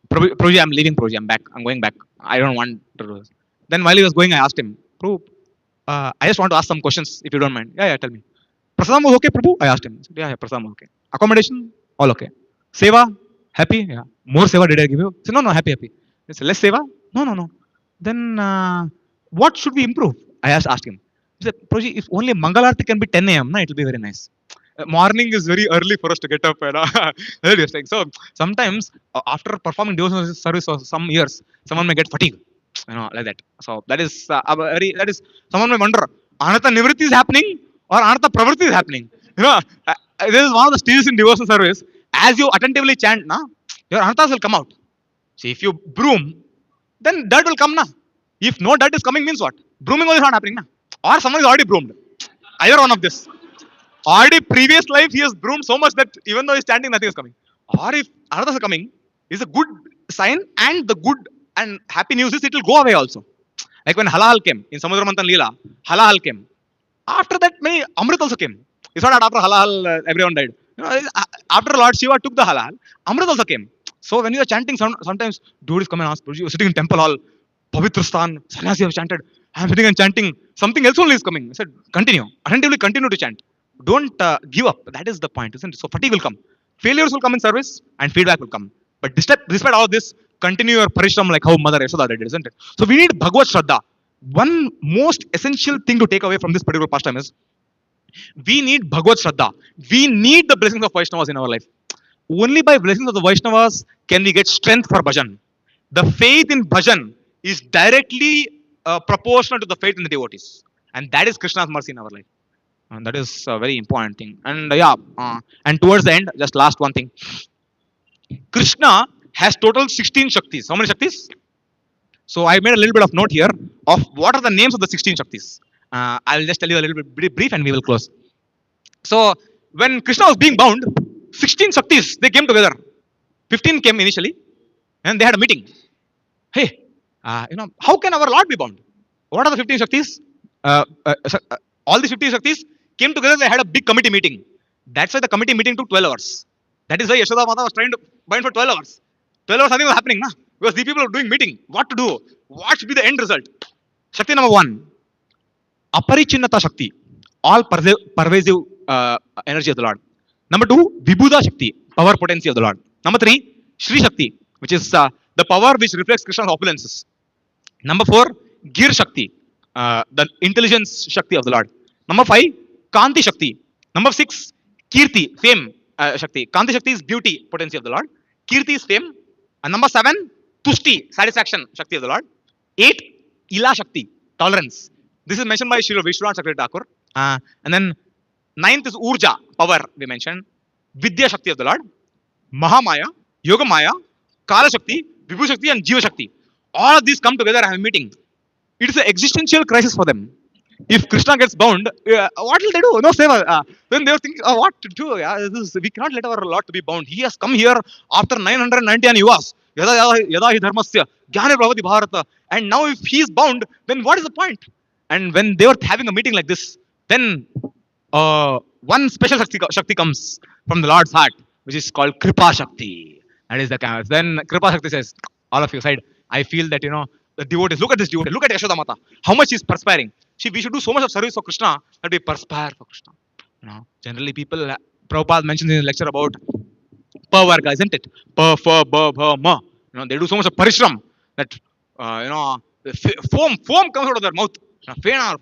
"Prabhuji, I'm leaving. Prabhuji, I'm back. I'm going back. I don't want to do this." Then while he was going, I asked him, "Prabhu, I just want to ask some questions, if you don't mind." Yeah, tell me. Prasadam was okay, Prabhu? I asked him. He said, yeah, prasadam was okay. Accommodation, all okay. Seva, happy? Yeah. More seva did I give you? He said, no, happy. He said, less seva? No. Then what should we improve? I asked him. He said, Prabhuji, if only Mangalarti can be 10 a.m., it will be very nice. Morning is very early for us to get up. So sometimes after performing devotional service for some years, someone may get fatigue. Like that. So that is someone may wonder, Anata Nivritti is happening or Anata Pravritti is happening. This is one of the stages in devotional service. As you attentively chant, your Anatas will come out. See, if you broom, then dirt will come. If no dirt is coming, means what? Brooming is not happening. Or someone is already broomed. Either one of this. Already previous life he has broomed so much that even though he's chanting, nothing is coming. Or if others are coming, is a good sign, and the good and happy news is it will go away also. Like when halal came in Samudra Manthan Leela, halal came. After that, many Amrit also came. It's not that after halal everyone died. After Lord Shiva took the halal, Amrit also came. So when you are chanting, sometimes dude is coming and asks, you are sitting in temple hall, Pavitra Sthan, Sannyasi have chanted. I am sitting and chanting. Something else only is coming. I said, continue. Attentively continue to chant. Don't give up. That is the point, isn't it? So fatigue will come. Failures will come in service and feedback will come. But despite all this, continue your parishram like how Mother Yashoda did, isn't it? So we need Bhagavad Shraddha. One most essential thing to take away from this particular pastime is we need Bhagavad Shraddha. We need the blessings of Vaishnavas in our life. Only by blessings of the Vaishnavas can we get strength for bhajan. The faith in bhajan is directly proportional to the faith in the devotees. And that is Krishna's mercy in our life. And that is a very important thing. And and towards the end, just last one thing. Krishna has total 16 Shaktis. How many Shaktis? So I made a little bit of note here of what are the names of the 16 Shaktis. I'll just tell you a little bit brief and we will close. So when Krishna was being bound, 16 Shaktis, they came together. 15 came initially and they had a meeting. Hey, how can our Lord be bound? What are the 15 Shaktis? All the 15 Shaktis came together, they had a big committee meeting. That's why the committee meeting took 12 hours. That is why Yashoda Mata was trying to bind for 12 hours. 12 hours, nothing was happening, na? Because these people are doing meeting. What to do? What should be the end result? Shakti number 1. Aparichinnata Shakti. All pervasive energy of the Lord. Number 2. Vibhuda Shakti. Power potency of the Lord. Number 3. Shri Shakti. Which is the power which reflects Krishna's opulences. Number 4. Gir Shakti. The intelligence Shakti of the Lord. Number 5. Kanti Shakti. Number 6. Kirti. Fame Shakti. Kanti Shakti is beauty potency of the Lord. Kirti is fame. And number 7. Tushti. Satisfaction Shakti of the Lord. 8. Ila Shakti. Tolerance. This is mentioned by Srila Vishwanath Chakravarti Thakur. And then 9th is Urja. Power we mentioned. Vidya Shakti of the Lord. Mahamaya. Yoga Maya. Kala Shakti. Vibhu Shakti and Jiva Shakti. All of these come together and have a meeting. It is an existential crisis for them. If Krishna gets bound, what will they do? No seva. Then they were thinking, what to do? We cannot let our Lord to be bound. He has come here after 999 yuvas. Yada hi dharmasya. Jnane bhavati bharata. And now if he is bound, then what is the point? And when they were having a meeting like this, then one special Shakti comes from the Lord's heart, which is called Kripa Shakti. That is the canvas. Then Kripa Shakti says, all of you side, I feel that, the devotees, look at this devotee, look at Yashoda Mata, how much he is perspiring. See, we should do so much of service for Krishna that we perspire for Krishna. Generally people, Prabhupada mentions in his lecture about Pavarga, isn't it? Pa, fa, ba, bha, ma. They do so much of parishram that, foam comes out of their mouth.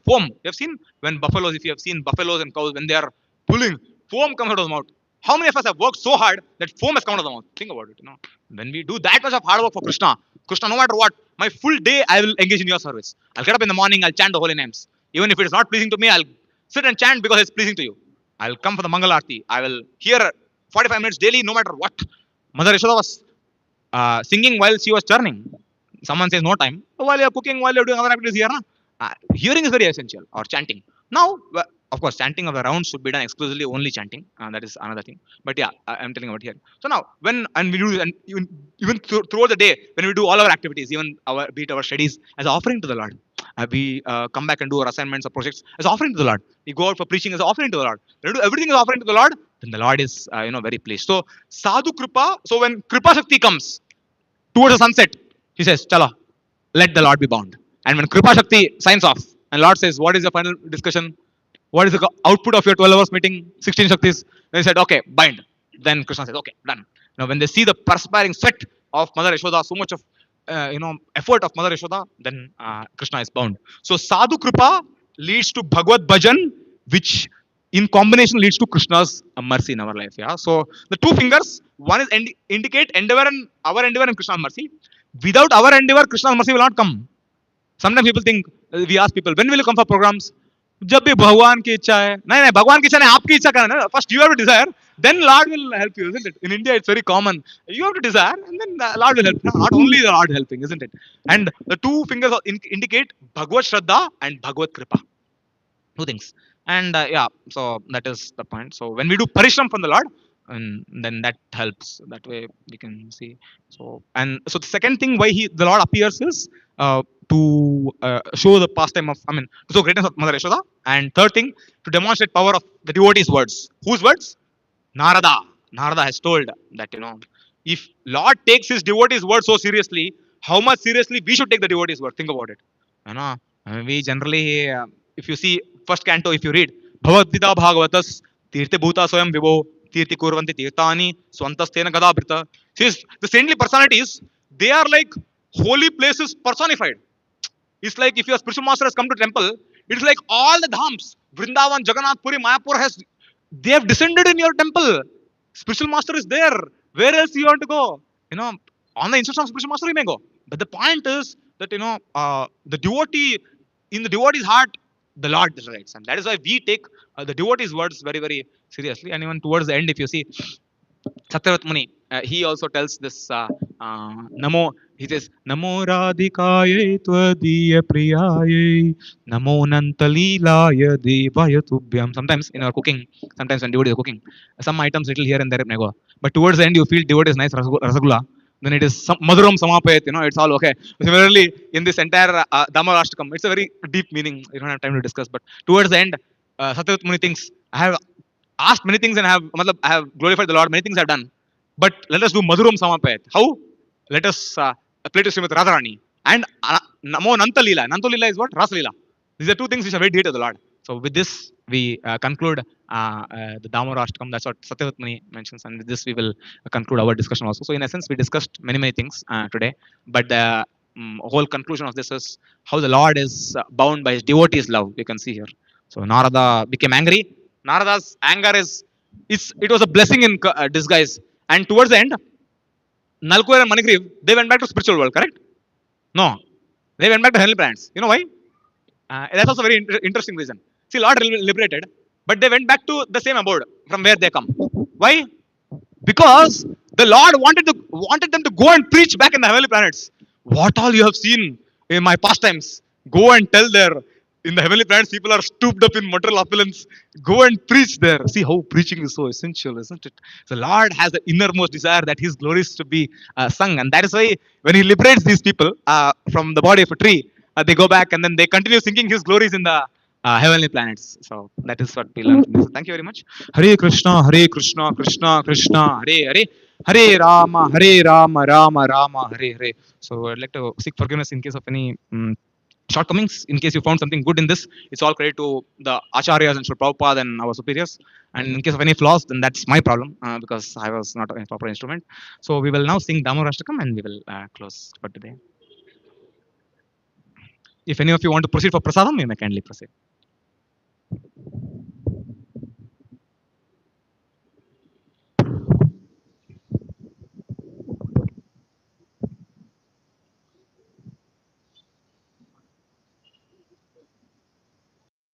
Foam. You have seen when buffaloes, if you have seen buffaloes and cows, when they are pulling, foam comes out of the mouth. How many of us have worked so hard that foam has come out of the mouth? Think about it. When we do that much of hard work for Krishna, no matter what, my full day I will engage in your service. I'll get up in the morning, I'll chant the holy names. Even if it is not pleasing to me, I'll sit and chant because it's pleasing to you. I'll come for the Mangal Aarti. I will hear 45 minutes daily, no matter what. Mother Yashoda was singing while she was churning. Someone says no time. While you're cooking, while you're doing other activities here, hearing is very essential, or chanting. Now, of course, chanting of the rounds should be done exclusively only chanting. That is another thing. But yeah, I'm telling about here. So now, when we do, and even throughout the day, when we do all our activities, even be it our studies, as offering to the Lord, we come back and do our assignments or projects as offering to the Lord. We go out for preaching as offering to the Lord. When we do everything as offering to the Lord, then the Lord is very pleased. So Sadhu Kripa. So when Kripa Shakti comes towards the sunset, he says, "Chala, let the Lord be bound." And when Kripa Shakti signs off, and Lord says, "What is the final discussion? What is the output of your 12 hours meeting? 16 Shaktis." They said, "Okay, bind." Then Krishna says, "Okay, done." Now, when they see the perspiring sweat of Mother Yashoda, so much of effort of Mother Yashoda, then Krishna is bound. So Sadhu Kripa leads to Bhagavad Bhajan, which in combination leads to Krishna's mercy in our life. Yeah. So the two fingers, one is indicate endeavor and our endeavor and Krishna's mercy. Without our endeavor, Krishna's mercy will not come. Sometimes people think, we ask people, when will you come for programs? जब भी भगवान की इच्छा है, नहीं भगवान की इच्छा नहीं, आपकी इच्छा करना है. First you have to desire, then Lord will help you, isn't it? In India it's very common. You have to desire, and then the Lord will help you. Not only the Lord helping, isn't it? And the two fingers indicate Bhagavad Shraddha and Bhagavad Kripa. Two things. And yeah, so that is the point. So when we do parishram from the Lord, and then that helps. That way we can see. So and so the second thing why the Lord appears is to show the pastime of, I mean, to show greatness of Mother Yashoda. And third thing, to demonstrate power of the devotees' words. Whose words? Narada. Narada has told that, if Lord takes his devotees' word so seriously, how much seriously we should take the devotees' word. Think about it. You know, we generally, if you see first canto, if you read Bhagavad-gita Bhagavatas, Tirthi Bhuta Swayam Vibho, Tirthi Kurvanti Tirthani, Swantastena Gadabrita. See, the saintly personalities, they are like holy places personified. It's like if your spiritual master has come to temple, it's like all the dhams, Vrindavan, Jagannath Puri, Mayapur they have descended in your temple. Spiritual master is there. Where else you want to go? You know, on the instruction of spiritual master you may go. But the point is that, the devotee, in the devotee's heart, the Lord resides, and that is why we take the devotee's words very, very seriously. And even towards the end, if you see Satyavat Muni, he also tells this Namo. He says Namo Radhikaye Tvadiya Priyaye Namo Nantalilaye Devaya Tubhyam. Sometimes in our cooking, sometimes when devotee is cooking, some items little here and there may go. But towards the end, you feel devotee is nice rasagula. Then it is some Madhuram Samapayat, it's all okay. Similarly, in this entire Damarashtakam, it's a very deep meaning. You don't have time to discuss. But towards the end, Satyavat Muni thinks, I have asked many things and I have glorified the Lord. Many things I have done, but let us do Madhuram Samapayat. How? Let us play to Srimati Radharani and Namo Nantalila. Nantalila is what? Rasalila. These are two things which are very dear to the Lord. So with this, we conclude the Damarashtakam. That's what Satyavatmani mentions, and with this we will conclude our discussion also. So in essence, we discussed many things today, but the whole conclusion of this is how the Lord is bound by his devotees' love. You can see here. So Narada became angry. Narada's anger it was a blessing in disguise. And towards the end, Nalkuer and Manigriv, they went back to spiritual world, correct? No, they went back to heavenly planets. You know why? That's also a very interesting reason. See, Lord liberated, but they went back to the same abode from where they come. Why? Because the Lord wanted them to go and preach back in the heavenly planets. What all you have seen in my pastimes, go and tell there. In the heavenly planets, people are stooped up in material opulence. Go and preach there. See how preaching is so essential, isn't it? The Lord has the innermost desire that His glories to be sung, and that is why when He liberates these people from the body of a tree, they go back and then they continue singing His glories in the heavenly planets. So that is what we learned from this. So thank you very much. Hare Krishna, Hare Krishna, Krishna Krishna, Hare Hare, Hare Rama, Hare Rama, Rama Rama, Hare Hare. So I'd like to seek forgiveness in case of any shortcomings. In case you found something good in this, it's all credit to the acharyas and Srila Prabhupada and our superiors. And in case of any flaws, then that's my problem because I was not a proper instrument. So we will now sing Damarashtakam and we will close for today. If any of you want to proceed for prasadam, you may kindly proceed.